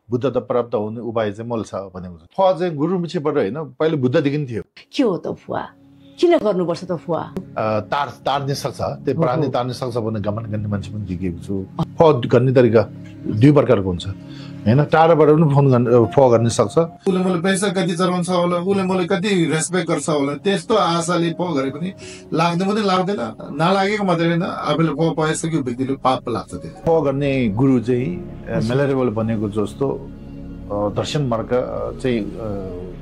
बुद्धता प्राप्त हुने उपाय चाहिँ मैले छ भनेको छ। फुवा चाहिँ गुरुमुखीबाट होइन, पहिले बुद्धदेखि थियो। के हो त फुवा? किन गर्नुपर्छ त फुवा? तार्ने सक्छ, त्यो प्राणी तार्ने सक्छ भने गमन गर्ने मान्छे पनि देखेको छु। फुवा गर्ने तरिका दुई प्रकारको हुन्छ होइन, टाढाबाट पनि फुवा गर्ने सक्छ। उसले मैले पैसा कति चलाउँछ होला, उसले मैले कति रेस्पेक्ट गर्छ होला, त्यस्तो आशाले फुवा गरे पनि लाग्दैन पनि लाग्दैन, नलागेको मात्रै होइन, आफूले फुवा पाइसक्यो व्यक्तिले पाप लाग्छ। त्यो फुवा गर्ने गुरु चाहिँ मेलेरेबल बनेको जस्तो दर्शन मार्ग चाहिँ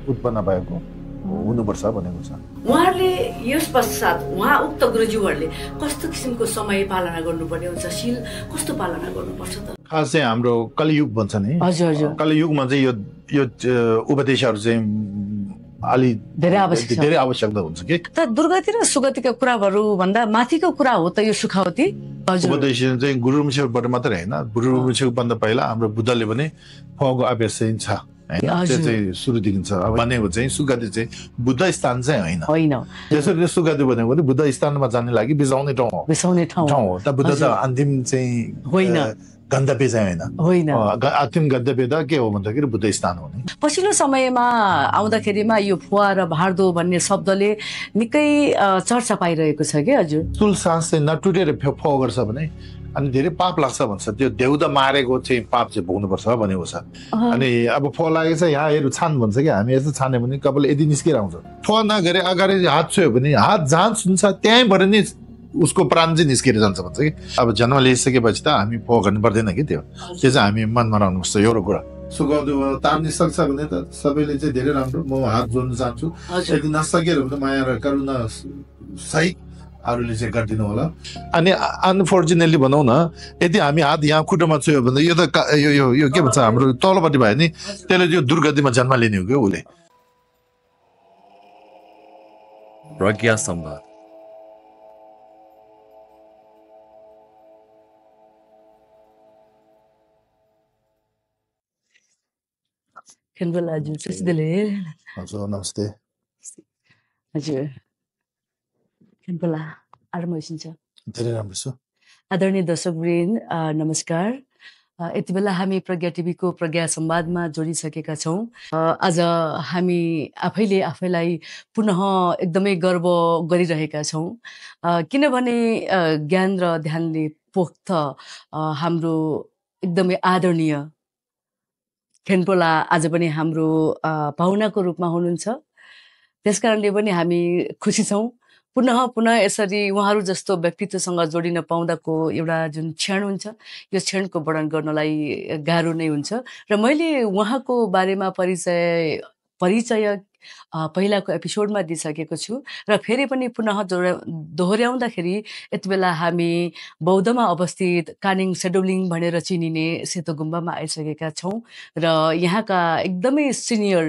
उत्पन्न भएको हुनुपर्छ भनेको छ। उहाँहरूले यस पश्चात उक्त गुरुज्यूहरूले कस्तो किसिमको समय पालना गर्नुपर्ने हुन्छ, शील कस्तो पालना गर्नुपर्छ त? खास चाहिँ हाम्रो कलियुग भन्छ नि, हजुर हजुर, कलियुगमा चाहिँ यो उपदेशहरू चाहिँ अलि धेरै आवश्यकता हुन्छ कि। त दुर्गति र सुगतिका कुराहरू भन्दा माथिको कुरा हो त यो सुखावती। उपदेश चाहिँ गुरुमुखीबाट मात्रै होइन, गुरुमुखीभन्दा पहिला हाम्रो बुद्धले पनि फुवाको अभ्यास चाहिँ छ होइन, त्यो चाहिँ सुरुदेखि छ। भनेको चाहिँ सुगति चाहिँ बुद्ध स्थान चाहिँ होइन, त्यसरी सुगति भनेको पनि बुद्ध स्थानमा जाने लागि बिसाउने ठाउँ हो। त बुद्ध त अन्तिम चाहिँ होइन, गन्तव्य चाहिँ होइन। अन्तिम गन्तव्य त के हो भन्दाखेरि बुद्ध स्थान हो नि। पछिल्लो समयमा आउँदाखेरिमा यो फुवा र भार्दो भन्ने शब्दले निकै चर्चा पाइरहेको छ कि हजुर? चुल सास चाहिँ नटुटेर फुवा गर्छ भने अनि धेरै पाप लाग्छ भन्छ, त्यो देउदा मारेको चाहिँ पाप चाहिँ भोग्नुपर्छ भनेको छ। अनि अब फुवा लागेको छ यहाँ हेर छान भन्छ कि, हामी यस्तो छान्यो भने कपाल यदि निस्केर आउँछ। फुवा नगरे अगाडि हात छुयो भने हात जहाँ छुन्छ त्यहीँबाट नै उसको प्राण चाहिँ निस्केर जान्छ भन्छ कि। अब जन्म लिइसकेपछि त हामी फुवा गर्नु पर्दैन कि, त्यो चाहिँ हामी मनमा राख्नुपर्छ एउटा कुरा। सुगाउँदो तार्न सक्छ भने त सबैले चाहिँ धेरै राम्रो, म हात जोड्न चाहन्छु। यदि नसकेर भने माया र करुणा सहित अरूले चाहिँ गरिदिनु होला। अनि अनफोर्चुनेटली भनौँ न, यदि हामी हात यहाँ खुट्टामा छुयो भने यो त यो के भन्छ हाम्रो तलपट्टि भयो नि, त्यसले यो दुर्गतिमा जन्म लिने हो क्या उसले। प्रज्ञा संवाद। हजुर नमस्ते। हजुर खेनपोला आराम हुनुहुन्छ? धेरै राम्रो छु। आदरणीय दर्शकवृन्द नमस्कार। यति बेला हामी प्रज्ञा टिभीको प्रज्ञा संवादमा जोडिसकेका छौँ। आज हामी आफैले आफैलाई पुनः एकदमै गर्व गरिरहेका छौँ, किनभने ज्ञान र ध्यानले पोख्त हाम्रो एकदमै आदरणीय खेनपोला आज पनि हाम्रो पाहुनाको रूपमा हुनुहुन्छ। त्यसकारणले पनि हामी खुसी छौँ। पुनः यसरी उहाँहरू जस्तो व्यक्तित्वसँग जोडिन पाउँदाको एउटा जुन क्षण हुन्छ, यो क्षणको वर्णन गर्नलाई गाह्रो नै हुन्छ। र मैले उहाँको बारेमा परिचय पहिलाको एपिसोडमा दिइसकेको छु र फेरि पनि पुनः दोहोऱ्याउँदाखेरि यति बेला हामी बौद्धमा अवस्थित कानिङ सेडोलिङ भनेर चिनिने सेतो गुम्बामा आइसकेका छौँ र यहाँका एकदमै सिनियर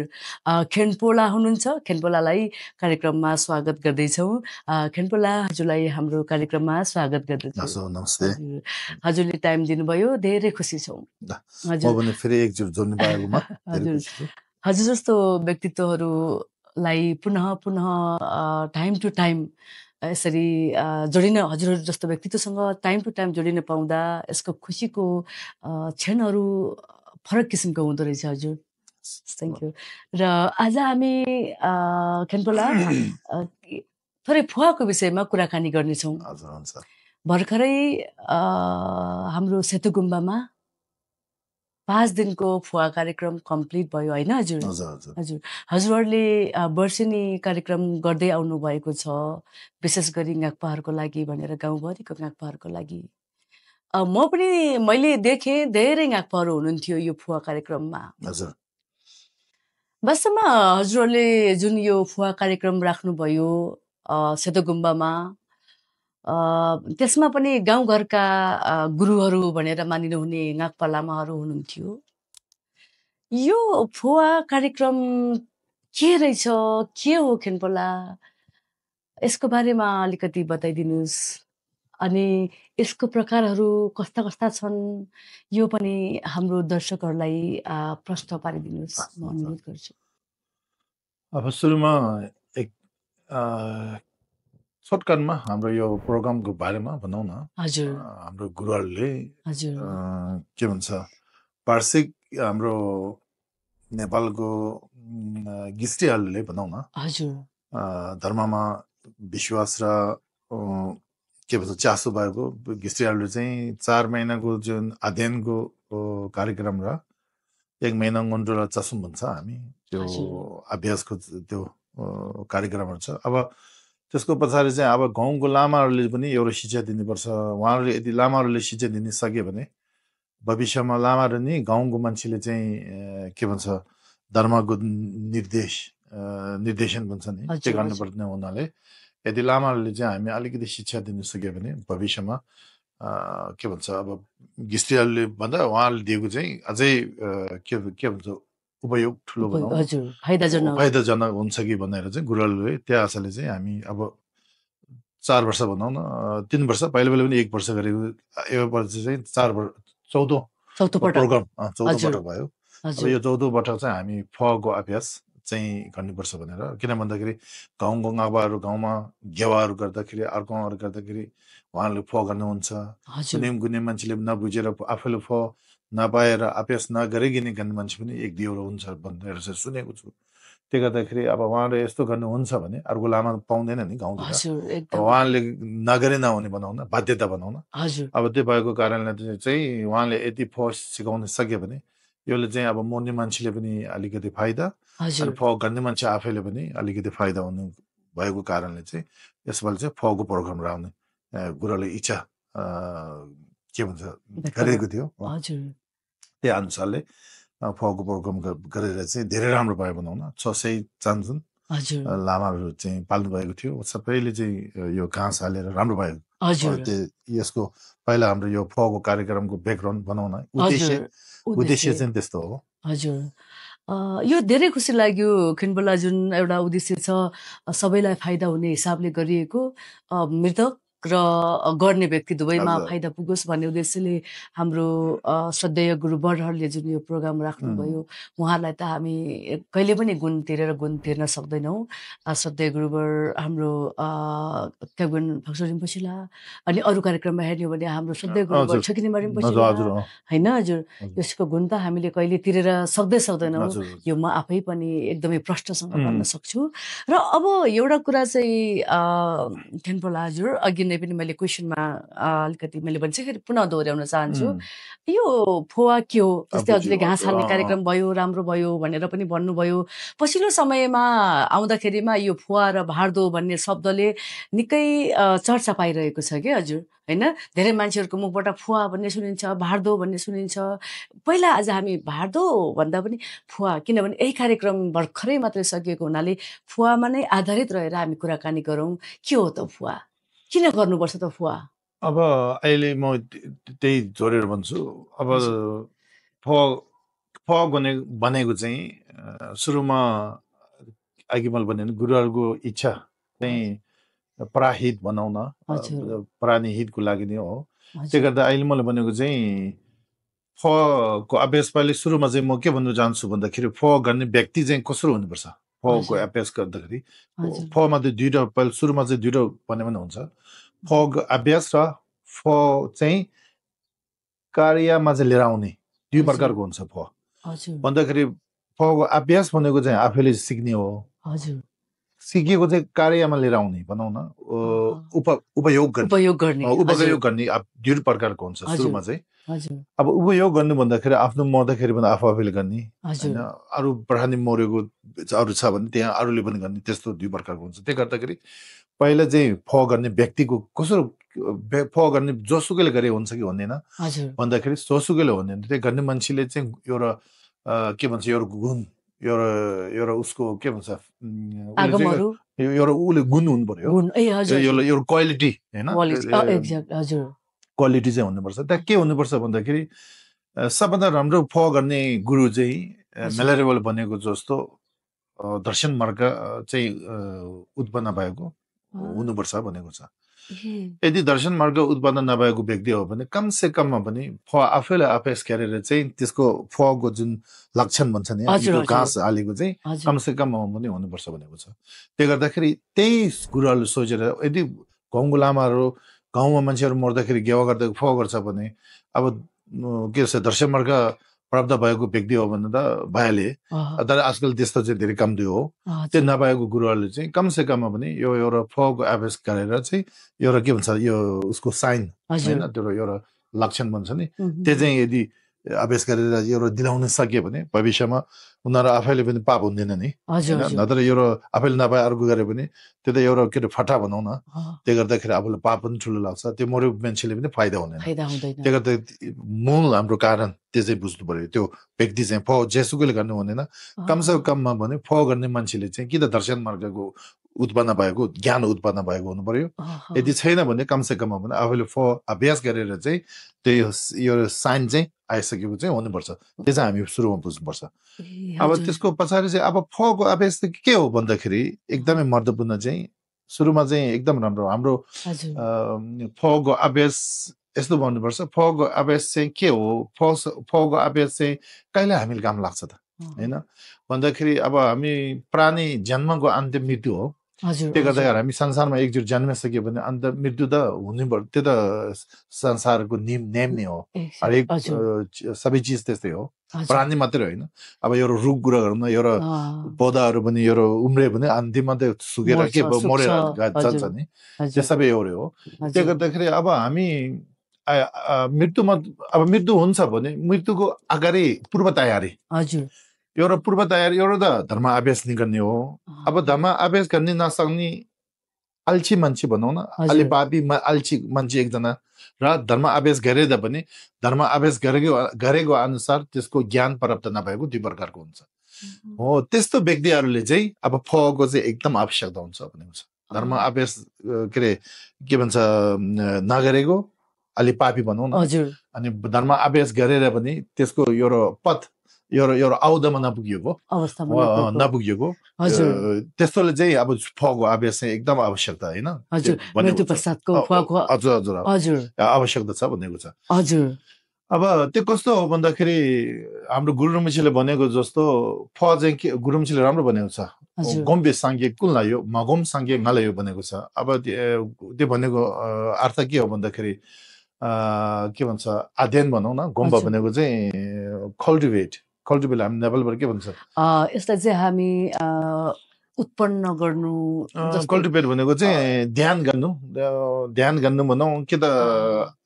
खेनपोला हुनुहुन्छ। खेनपोलालाई कार्यक्रममा स्वागत गर्दैछौँ। खेनपोला, हजुरलाई हाम्रो कार्यक्रममा स्वागत गर्दछु। नमस्ते। हजुरले टाइम दिनुभयो, धेरै खुसी छौँ। हजुर जस्तो व्यक्तित्वहरूलाई पुनः टाइम टु टाइम यसरी जोडिन, हजुरहरू जस्तो व्यक्तित्वसँग टाइम टु टाइम जोडिन पाउँदा यसको खुसीको क्षणहरू फरक किसिमको हुँदो रहेछ हजुर। Thank you. र आज हामी खेनपोला थोरै फुवाको विषयमा कुराकानी गर्नेछौँ। भर्खरै हाम्रो सेतो गुम्बामा 5 दिनको फुवा कार्यक्रम कम्प्लिट भयो होइन हजुर? हजुर हजुरहरूले वर्षेनी कार्यक्रम गर्दै आउनु भएको छ, विशेष गरी गाक्पाहरूको लागि भनेर, गाउँभरिको गाक्पाहरूको लागि। मैले देखेँ धेरै गाक्पाहरू हुनुहुन्थ्यो यो फुवा कार्यक्रममा। वास्तवमा हजुरहरूले जुन यो फुवा कार्यक्रम राख्नुभयो सेतो गुम्बामा, त्यसमा पनि गाउँघरका गुरुहरू भनेर मानिनुहुने गाक्पा लामाहरू हुनुहुन्थ्यो। यो फुवा कार्यक्रम के रहेछ, के हो खेनपोला, यसको बारेमा अलिकति बताइदिनुहोस्। अनि यसको प्रकारहरू कस्ता कस्ता छन्, यो पनि हाम्रो दर्शकहरूलाई प्रश्न पारिदिनुहोस्, म अनुरोध गर्छु। अब सुरुमा एक सर्टकटमा हाम्रो यो प्रोग्रामको बारेमा भनौँ न। हजुर। हाम्रो गुरुहरूले हजुर के भन्छ, वार्षिक हाम्रो नेपालको गिस्टीहरूले भनौँ न हजुर धर्ममा विश्वास र के भन्छ चासो भएको गिस्टीहरूले चाहिँ 4 महिनाको जुन अध्ययनको कार्यक्रम र 1 महिना गन्टोला चसुम भन्छ हामी त्यो अभ्यासको त्यो कार्यक्रमहरू छ। अब त्यसको पछाडि चाहिँ अब गाउँको लामाहरूले पनि एउटा शिक्षा दिनुपर्छ। उहाँहरूले यदि लामाहरूले शिक्षा दिन सक्यो भने भविष्यमा लामाहरू नि गाउँको मान्छेले चाहिँ के भन्छ धर्मको निर्देशन भन्छ नि त्यो गर्नुपर्ने हुनाले यदि लामाहरूले चाहिँ हामी अलिकति शिक्षा दिन सक्यो भने भविष्यमा के भन्छ अब गिस्टीहरूले भन्दा उहाँहरूले दिएको चाहिँ अझै के भन्छ उपयोग ठुलो फाइदाजनक हुन्छ कि भनेर चाहिँ गुरुहरूले त्यो आशाले चाहिँ हामी अब 4 वर्ष भनौँ न 3 वर्ष पहिला पनि 1 वर्ष गरेको यो वर्ष चाहिँ 14 प्रोग्राम 14 पटक भयो। अब यो 14 पटक चाहिँ हामी फको अभ्यास चाहिँ गर्नुपर्छ भनेर किन भन्दाखेरि गाउँको गाउँबाहरू गाउँमा गेवाहरू गर्दाखेरि अर्कोहरू गर्दाखेरि उहाँहरूले फ गर्नुहुन्छ गुने मान्छेले नबुझेर आफूले फ नपाएर अभ्यास नगरिकन गर्ने मान्छे पनि 1-2 हुन्छ भनेर चाहिँ सुनेको छु। त्यो गर्दाखेरि अब उहाँले यस्तो गर्नुहुन्छ भने अर्को लामा पाउँदैन नि गाउँतिर उहाँले नगरे नहुने बनाउन बाध्यता बनाउन। अब त्यो भएको कारणले चाहिँ उहाँले यति फ सिकाउन सक्यो भने यसले चाहिँ अब मर्ने मान्छेले पनि अलिकति फाइदा अनि फ गर्ने मान्छे आफैले पनि अलिकति फाइदा हुनु भएको कारणले चाहिँ यसपालि चाहिँ फको प्रोग्राम राख्ने गुरुले इच्छा के भन्छ गरेको थियो। त्यही अनुसारले फको प्रोग्राम गरेर चाहिँ धेरै राम्रो भयो भनौँ न 600 चान्जुन लामाहरू चाहिँ पाल्नु भएको थियो। सबैले चाहिँ यो घाँस हालेर राम्रो भयो। यसको पहिला हाम्रो यो फको कार्यक्रमको ब्याकग्राउन्ड बनाउन उद्देश्य चाहिँ त्यस्तो हो। हजुर यो धेरै खुसी लाग्यो खिनबोला जुन एउटा उद्देश्य छ सबैलाई फाइदा हुने हिसाबले गरिएको मृतक र गर्ने व्यक्ति दुवैमा फाइदा पुगोस् भन्ने उद्देश्यले हाम्रो श्रद्धेय गुरु बडहरूले जुन यो प्रोग्राम राख्नुभयो उहाँलाई त हामी कहिले पनि गुण तिर्न सक्दैनौँ। श्रद्धेय गुरुवर हाम्रो क्याबन फक्सो रिम्पोछिला अनि अरू कार्यक्रममा हेर्ने भने हाम्रो श्रद्धेय गुरुवर छकिनेमा रिम्पोछिला होइन हजुर यसको गुण त हामीले कहिले तिरेर सक्दैनौँ। यो म आफै पनि एकदमै प्रष्टसँग भन्न सक्छु। र अब एउटा कुरा चाहिँ खिनबोला हजुर अघि पनि मैले क्वेसनमा अलिकति मैले भनिसकेँ पुनः दोहोऱ्याउन चाहन्छु यो फोवा के हो जस्तै हजुरले घाँस हाल्ने कार्यक्रम भयो राम्रो भयो भनेर पनि भन्नुभयो। पछिल्लो समयमा आउँदाखेरिमा यो फोवा र भार्दो भन्ने शब्दले निकै चर्चा पाइरहेको छ कि हजुर होइन धेरै मान्छेहरूको मुखबाट फुवा भन्ने सुनिन्छ भार्दो भन्ने सुनिन्छ। पहिला आज हामी भार्दो भन्दा पनि फुवा किनभने यही कार्यक्रम भर्खरै मात्रै सकिएको हुनाले फुवामा नै आधारित रहेर हामी कुराकानी गरौँ। के हो त फुवा किन गर्नुपर्छ त फुवा? अब अहिले म त्यही जोडेर भन्छु। अब फ भनेको चाहिँ सुरुमा अघि मैले भने गुरुहरूको इच्छा चाहिँ प्राहित भनौँ न प्राणी हितको लागि नै हो। त्यो गर्दा अहिले मैले भनेको चाहिँ फको अभ्यास पहिले सुरुमा चाहिँ म के भन्नु चाहन्छु भन्दाखेरि फ गर्ने व्यक्ति चाहिँ कसरी हुनुपर्छ। फको अभ्यास गर्दाखेरि फमा चाहिँ दुईवटा पहिले सुरुमा चाहिँ दुईवटा भन्यो भने हुन्छ। फ अभ्यास र फ चाहिँ कार्यमा चाहिँ लिएर आउने दुई प्रकारको हुन्छ। फ भन्दाखेरि फको अभ्यास भनेको चाहिँ आफैले सिक्ने हो। सिकेको चाहिँ कार्यमा लिएर आउने भनौँ न उपयोग गर्ने दुई प्रकारको हुन्छ। सुरुमा चाहिँ अब उपयोग गर्नु भन्दाखेरि आफ्नो मर्दाखेरि पनि आफूले गर्ने होइन अरू प्राणी मरेको अरू छ भने त्यहाँ अरूले पनि गर्ने त्यस्तो दुई प्रकारको हुन्छ। त्यही गर्दाखेरि पहिला चाहिँ फ गर्ने व्यक्तिको कसरी फ गर्ने जोसुकैले गरे हुन्छ कि हुँदैन भन्दाखेरि जोसुकैले हुँदैन। त्यही गर्ने मान्छेले चाहिँ एउटा के भन्छ एउटा गुण एउटा उसको के भन्छ एउटा उसले गुण हुनु पर्यो एउटा क्वालिटी होइन क्वालिटी चाहिँ हुनुपर्छ। त्यहाँ के हुनुपर्छ भन्दाखेरि सबभन्दा राम्रो फ गर्ने गुरु चाहिँ मेलेरेबल बनेको जस्तो दर्शन मार्ग चाहिँ उत्पन्न भएको हुनुपर्छ भनेको छ। यदि दर्शन मार्ग उत्पन्न नभएको व्यक्ति हो भने कम से कममा पनि फ आफैलाई अभ्यास गरेर चाहिँ त्यसको फको जुन लक्षण भन्छ नि घाँस हालेको चाहिँ कम से कममा पनि हुनुपर्छ भनेको छ। त्यो गर्दाखेरि त्यही गुरुहरूले सोचेर यदि गाउँको लामाहरू गाउँमा मान्छेहरू मर्दाखेरि गेवा गर्दा फ गर्छ भने अब के छ दर्शन मार्ग प्राप्त भएको व्यक्ति हो भने त भइहाले तर आजकल त्यस्तो चाहिँ धेरै कम्ती हो त्यो नभएको गुरुहरूले चाहिँ कमसे कममा पनि यो एउटा फको अभ्यास गरेर चाहिँ एउटा के भन्छ यो उसको साइन होइन त्यो एउटा लक्षण भन्छ नि त्यो चाहिँ यदि अभ्यास गरेर एउटा दिलाउन सक्यो भने भविष्यमा उनीहरू आफैले पनि पाप हुँदैन नि नत्र एउटा आफैले नपाए अर्को गरे पनि त्यो त एउटा के फटा भनौँ न त्यो गर्दाखेरि आफूलाई पाप पनि ठुलो लाग्छ त्यो मर्यो मान्छेले पनि फाइदा हुँदैन त्यो गर्दा मूल हाम्रो कारण त्यो चाहिँ बुझ्नु पर्यो त्यो व्यक्ति चाहिँ फ जेसुकैले गर्नु हुँदैन कमसे कममा भने फ गर्ने मान्छेले चाहिँ कि त दर्शन मार्गको उत्पन्न भएको ज्ञान उत्पन्न भएको हुनु पर्यो यदि छैन भने कमसे कममा भने आफूले फ अभ्यास गरेर चाहिँ त्यो यो साइन चाहिँ आइसकेको चाहिँ हुनुपर्छ त्यो चाहिँ हामी सुरुमा बुझ्नुपर्छ अब त्यसको पछाडि चाहिँ अब फको अभ्यास चाहिँ के हो भन्दाखेरि एकदमै महत्त्वपूर्ण चाहिँ सुरुमा चाहिँ एकदम राम्रो हाम्रो फको अभ्यास यस्तो भन्नुपर्छ फको अभ्यास चाहिँ के हो फको अभ्यास चाहिँ कहिले हामीले काम लाग्छ त होइन भन्दाखेरि अब हामी प्राणी जन्मको अन्त्य मृत्यु हो त्यो गर्दाखेरि हामी संसारमा एकचोटि जन्मिसक्यो भने अन्त मृत्यु त हुनै पर्छ त्यो त संसारको नेम नै हो हरेक सबै चिज त्यस्तै हो प्राणी मात्रै होइन अब एउटा रुख कुरा गरौँ न एउटा पौधाहरू पनि एउटा उम्रे भने अन्तिममा त सुकेर के मरेर जान्छ नि त्यो सबै एउटै हो त्यो गर्दाखेरि अब हामी मृत्युमा अब मृत्यु हुन्छ भने मृत्युको अगाडि पूर्व तयारी एउटा पूर्व तयारी एउटा त धर्म अभ्यास नै गर्ने हो अब धर्म अभ्यास गर्ने नसक्ने अल्छी मान्छे भनौँ न अलि पापी अल्छी मान्छे एकजना र धर्म अभ्यास गरेर पनि धर्म अभ्यास गरेको अनुसार त्यसको ज्ञान प्राप्त नभएको दुई प्रकारको हुन्छ हो त्यस्तो व्यक्तिहरूले चाहिँ अब फको चाहिँ एकदम आवश्यकता हुन्छ भनेको छ धर्म अभ्यास के भन्छ नगरेको अलि पापी भनौँ न अनि धर्म अभ्यास गरेर पनि त्यसको एउटा पथ एउटा औदमा नपुगिएको त्यस्तोले चाहिँ अब फको अभ्यास चाहिँ एकदम आवश्यकता होइन आवश्यकता छ भनेको छ अब त्यो कस्तो हो भन्दाखेरि हाम्रो गुरुमुछीले भनेको जस्तो फ चाहिँ के गुरुमुछीले राम्रो भनेको छ गम्बे साङ्गे कुन लायो मगम साङ्गे नलायो भनेको छ अब त्यो भनेको अर्थ के हो भन्दाखेरि के भन्छ अध्ययन भनौँ न गम्बा भनेको चाहिँ कल्टिभेट हामी नेपालबाट के भन्छ यसलाई चाहिँ हामी उत्पन्न गर्नु कल्टिभेट भनेको चाहिँ ध्यान गर्नु भनौँ कि त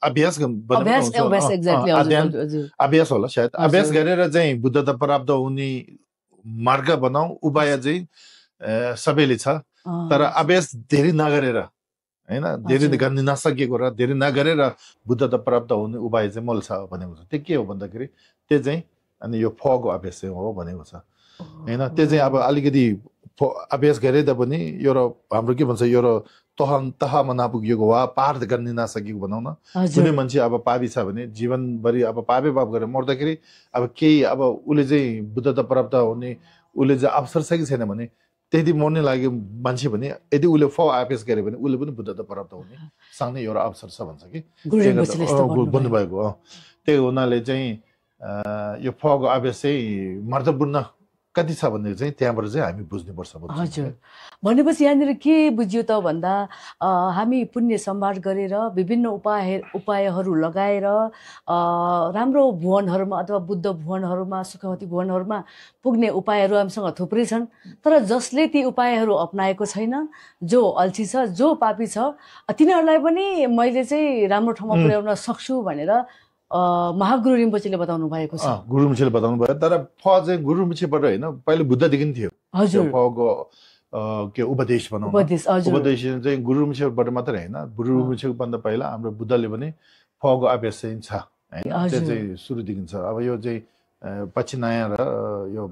अभ्यास होला सायद अभ्यास गरेर चाहिँ बुद्धता प्राप्त हुने मार्ग बनाऊ उपाय चाहिँ सबैले छ तर अभ्यास धेरै नगरेर होइन धेरै गर्न नसकेको र धेरै नगरेर बुद्धता प्राप्त हुने उपाय चाहिँ मोल छ भनेको छ त्यो के हो भन्दाखेरि त्यो चाहिँ अनि यो फको अभ्यास चाहिँ हो भनेको छ होइन त्यो चाहिँ अब अलिकति अभ्यास गरे तापनि एउटा हाम्रो के भन्छ एउटा तहमा नपुगेको वा पार गर्न नसकेको भनौँ न कुनै मान्छे अब पापी छ भने जीवनभरि अब पापै पाप गरेर मर्दाखेरि अब केही अब उसले चाहिँ बुद्धता प्राप्त हुने उसले चाहिँ अवसर छ कि छैन भने त्यति मर्ने लाग्यो मान्छे भने यदि उसले अभ्यास गरे भने उसले पनि बुद्धता प्राप्त हुने सँगै एउटा अवसर छ भन्छ कि भन्नुभएको हो त्यही हुनाले चाहिँ यो फको अभ्यास चाहिँ महत्त्वपूर्ण कति छ भन्ने चाहिँ त्यहाँबाट चाहिँ हामी बुझ्नुपर्छ हजुर भनेपछि यहाँनिर के बुझ्यो त भन्दा हामी पुण्य सम्भार गरेर विभिन्न उपायहरू लगाएर राम्रो भुवनहरूमा अथवा बुद्ध भुवनहरूमा सुखवती भुवनहरूमा पुग्ने उपायहरू हामीसँग थुप्रै छन् तर जसले ती उपायहरू अपनाएको छैन जो अल्छी छ जो पापी छ तिनीहरूलाई पनि मैले चाहिँ राम्रो ठाउँमा पुर्याउन सक्छु भनेर महागुरु रिम्पोचीले बताउनु भएको छ गुरुमुछीले बताउनु भयो तर फ चाहिँ गुरुमुछीबाट होइन पहिले बुद्धदेखि थियो हजुर फको के उपदेश भनौँ उपदेश चाहिँ गुरुमुछीबाट मात्रै होइन गुरुमुछीको भन्दा पहिला हाम्रो बुद्धले पनि फको अभ्यास चाहिँ छ होइन त्यो चाहिँ सुरुदेखि छ अब यो चाहिँ पछि नयाँ र यो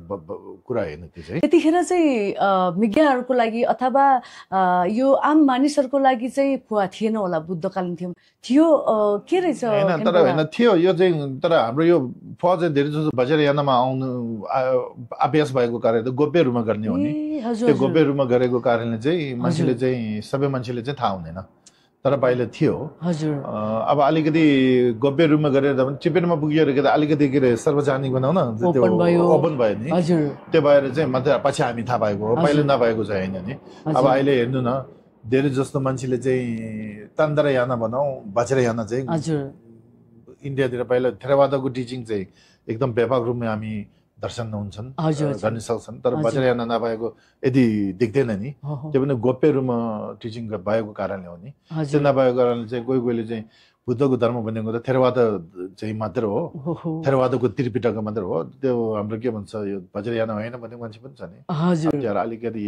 कुरा होइन त्यो चाहिँ त्यतिखेर चाहिँ विज्ञानहरूको लागि अथवा यो आम मानिसहरूको लागि चाहिँ फुवा थिएन होला बुद्धकालीन थियो के रहेछ होइन तर होइन थियो यो चाहिँ तर हाम्रो यो फ चाहिँ धेरै जस्तो बजेर यानामा आउनु अभ्यास भएको कारणले गोप्य रूपमा गर्ने हो नि त्यो गोप्य रूपमा गरेको कारणले चाहिँ मान्छेले चाहिँ सबै मान्छेले चाहिँ थाहा हुँदैन तर पहिले थियो हजुर अब अलिकति गोप्य रूपमा गरेर टिपेटमा पुगियो अलिकति के अरे सार्वजनिक बनाउ न ओपन भयो नि त्यो भएर चाहिँ मात्रै पछि हामी थाहा पाएको हो पहिले नपाएको चाहिँ होइन नि अब अहिले हेर्नु न धेरै जस्तो मान्छेले चाहिँ तन्द्रयाना भनौँ बज्रयाना चाहिँ इन्डियातिर पहिला थेरवादाको टिचिङ चाहिँ एकदम व्यापक रूपमा हामी दर्शन हुन्छन् हजुर, गर्न सक्छन् तर हजुर। वज्रयान नभएको यदि देख्दैन नि हो, हो। त्यो पनि गोप्य रूपमा टिचिङ भएको कारणले हो नि त्यो हजुर नभएको कारणले चाहिँ कोही कोहीले चाहिँ बुद्धको धर्म भनेको त थेरवाद चाहिँ मात्र हो हो, हो। थेरवादको त्रिपिटक मात्र हो त्यो हाम्रो के भन्छ यो वज्रयान होइन भन्ने मान्छे पनि छ नि हजुर त्यहाँ अलिकति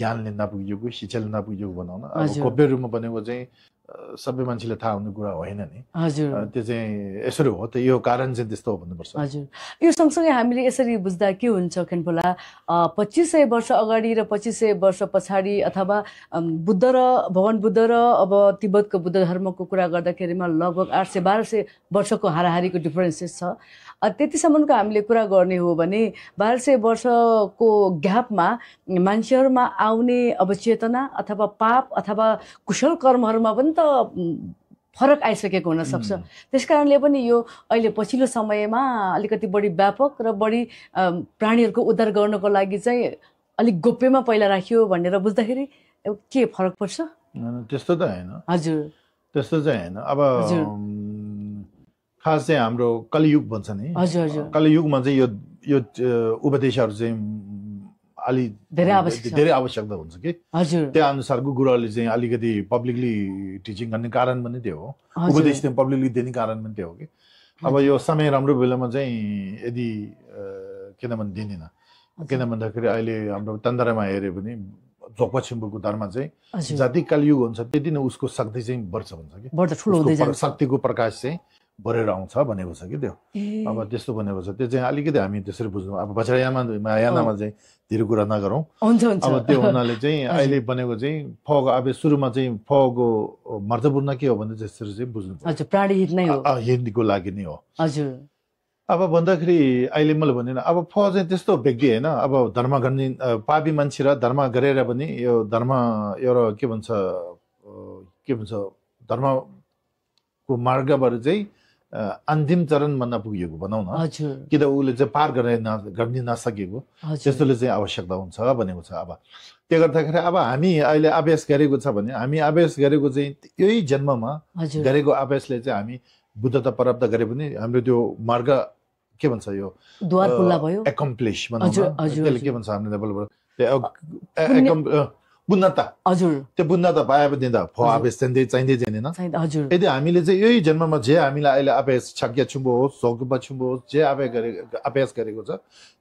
ज्ञानले नपुगेको शिक्षाले नपुगेको भनौँ न अब हजुर। गोप्य रूपमा बनेको चाहिँ सबै मान्छेले थाहा हुने कुरा होइन नि हजुर त्यो चाहिँ यसरी हो त यो कारण चाहिँ त्यस्तो हो भन्नुपर्छ हजुर यो सँगसँगै हामीले यसरी बुझ्दा के हुन्छ खेनपोला 2500 वर्ष अगाडि र 2500 वर्ष पछाडि अथवा बुद्ध र भगवान बुद्ध र अब तिब्बतको बुद्ध धर्मको कुरा गर्दाखेरिमा लगभग 800-1200 वर्षको हाराहारीको डिफरेन्सेस छ त्यतिसम्मको हामीले कुरा गर्ने हो भने 1200 वर्षको ग्यापमा मान्छेहरूमा आउने अवचेतना अथवा पाप अथवा कुशल कर्महरूमा पनि त फरक आइसकेको हुनसक्छ त्यस कारणले पनि यो अहिले पछिल्लो समयमा अलिकति बढी व्यापक र बढी प्राणीहरूको उद्धार गर्नको लागि चाहिँ अलिक गोप्यमा पहिला राखियो भनेर बुझ्दाखेरि के फरक पर्छ त्यस्तो त होइन हजुर त्यस्तो चाहिँ होइन अब हजुर। खास चाहिँ हाम्रो कलियुग भन्छ नि हजुर हजुर कलियुगमा चाहिँ यो उपदेशहरू चाहिँ अलि धेरै आवश्यक छ। धेरै आवश्यकता हुन्छ कि हजुर त्यो अनुसारको गुरुहरूले चाहिँ अलिकति पब्लिकली टिचिङ गर्ने कारण पनि त्यो हो हजुर। उपदेश चाहिँ पब्लिकली दिने कारण पनि त्यो हो कि अब यो समय राम्रो बेलामा चाहिँ यदि किनभने दिँदैन किन भन्दाखेरि अहिले हाम्रो तन्द्रामा हेऱ्यो भने जोगपछिम्बुको धर्म चाहिँ हजुर जति कलियुग हुन्छ त्यति नै उसको शक्ति चाहिँ बढ्छ भन्छ कि बढ्दै ठुलो हुँदै उसको जान्छ शक्तिको प्रकाश चाहिँ बढेर आउँछ भनेको छ कि त्यो ए, अब त्यस्तो भनेको छ त्यो चाहिँ अलिकति हामी त्यसरी बुझ्नु अब वज्रयानमा चाहिँ धेरै कुरा नगरौँ हुन्छ हुन्छ अब त्यो हुनाले चाहिँ अहिले बनेको चाहिँ फग अब सुरुमा चाहिँ फगको महत्त्वपूर्ण के हो भने त्यसरी चाहिँ बुझ्नु हजुर प्राणी हित नै हो हिन्दीको लागि नै हो हजुर अब भन्दाखेरि अहिले मैले भने अब फ चाहिँ त्यस्तो व्यक्ति होइन अब धर्म गर्ने पापी मान्छे र धर्म गरेर पनि यो धर्म एउटा के भन्छ धर्मको मार्गबाट चाहिँ अन्तिम चरणमा नपुगेको भनौँ न हजुर कि त उसले चाहिँ पार गर्न नसकेको हजुर त्यस्तोले चाहिँ आवश्यकता हुन्छ भनेको छ अब त्यो गर्दाखेरि अब हामी अहिले अभ्यास गरेको छ भने हामी अभ्यास गरेको चाहिँ यही जन्ममा हजुर गरेको अभ्यासले चाहिँ हामी बुद्धता प्राप्त गरे पनि हाम्रो त्यो मार्ग के भन्छ यो द्वार खुल्ला भयो एकम्प्लिस भनौँ हजुर, न हजुर, त्यसले के हजुर। भन्छ हाम्रो लेभलबाट बुद्धता हजुर त्यो बुद्धता पाएपछि त फ अभ्यास चाहिँदै जाँदैन हजुर यदि हामीले चाहिँ यही जन्ममा जे हामीलाई अहिले अभ्यास छाग्या छुम्बो होस् सौकुपा छुम्बो होस् जे अभ्यास गरेको छ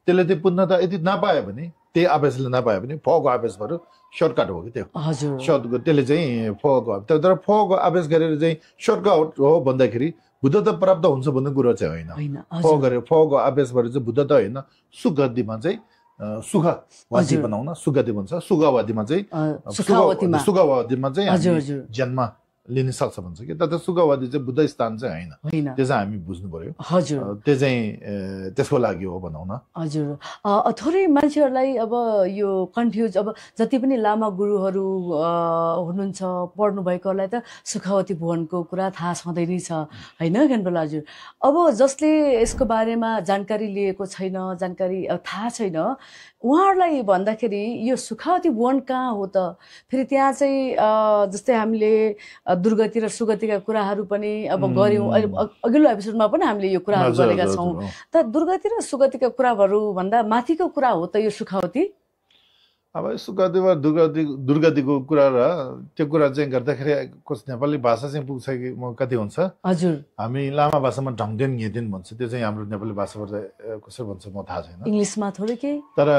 त्यसले त्यो पूर्णता यदि नपायो भने त्यही अभ्यासले नपायो भने फको अभ्यासबाट सर्टकट हो कि त्यो हजुर सर्टकट त्यसले चाहिँ फको तर फको अभ्यास गरेर चाहिँ सर्टकट हो भन्दाखेरि बुद्धता प्राप्त हुन्छ भन्ने कुरो चाहिँ होइन होइन फ हजुर गरेर फको अभ्यासबाट चाहिँ बुद्धता होइन सुगतिमा चाहिँ सुखवादी हजुर। बनाउन सुगति भन्छ सुखवादीमा चाहिँ सुखावतीमा सुखवादीमा चाहिँ हजुर हामी हजुर जन्म लिन सक्छ भन्छ कि तर सुखवादी चाहिँ बुद्ध स्थान चाहिँ होइन होइन त्यो चाहिँ हामी बुझ्नु पर्यो हजुर त्यो चाहिँ त्यसको लागि हो भनौँ न हजुर थोरै मान्छेहरूलाई अब यो कन्फ्युज अब जति पनि लामा गुरुहरू हुनुहुन्छ पढ्नु भएकोहरूलाई त सुखावती भुवनको कुरा थाहा छँदै नै छ होइन खेनपोला हजुर अब जसले यसको बारेमा जानकारी लिएको छैन जानकारी थाहा छैन उहाँहरूलाई भन्दाखेरि यो सुखावती भुवन कहाँ हो त फेरि त्यहाँ चाहिँ जस्तै हामीले दुर्गति र सुगतिका कुराहरू पनि अब गऱ्यौँ अहिले अघिल्लो एपिसोडमा पनि हामीले यो कुराहरू हजुर, गरेका हजुर, छौँ हजुर। त दुर्गति र सुगतिका कुराहरू भन्दा माथिको कुरा हो त यो सुखावती अब सुगति वा दुर्गतिको कुरा र त्यो कुरा चाहिँ गर्दाखेरि कस नेपाली भाषा चाहिँ पुग्छ कि कति हुन्छ हजुर हामी लामा भाषामा ढङ्गदेन घेदेन भन्छ त्यो चाहिँ हाम्रो नेपाली भाषाबाट कसरी भन्छ म थाहा छैन इङ्ग्लिसमा थोरै के तर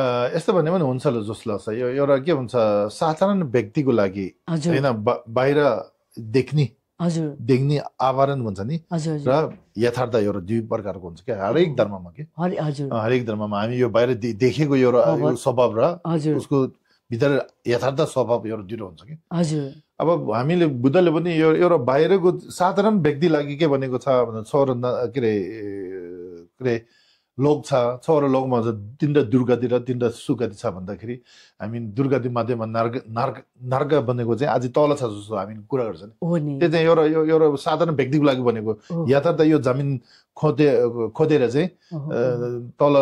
यस्तो भन्ने पनि हुन्छ ल जस्तो लाग्छ यो एउटा के भन्छ साधारण व्यक्तिको लागि हजुर होइन बाहिर हजुर देख्ने आवरण भन्छ नि हजुर र हजुर यथार्थ एउटा दुई प्रकारको हुन्छ क्या हरेक धर्ममा के हजुर हरेक धर्ममा हामी यो बाहिर देखेको एउटा स्वभाव। स्वभाव र हजुर उसको भित्र यथार्थ स्वभाव एउटा दुइटा हुन्छ कि हजुर अब हामीले बुद्धले पनि यो एउटा बाहिरको साधारण व्यक्ति लागि के भनेको छ भने के अरे लोक छ छौर लोकमा तिनवटा दुर्गति र तिनवटा सुगति छ भन्दाखेरि हामी दुर्गति मध्येमा नर्क बनेको चाहिँ आज तल छ जस्तो हामी कुरा गर्छ नि हो नि त्यो चाहिँ एउटा साधारण व्यक्तिको लागि बनेको हो। यथार्थ यो जमिन खोदेर चाहिँ तल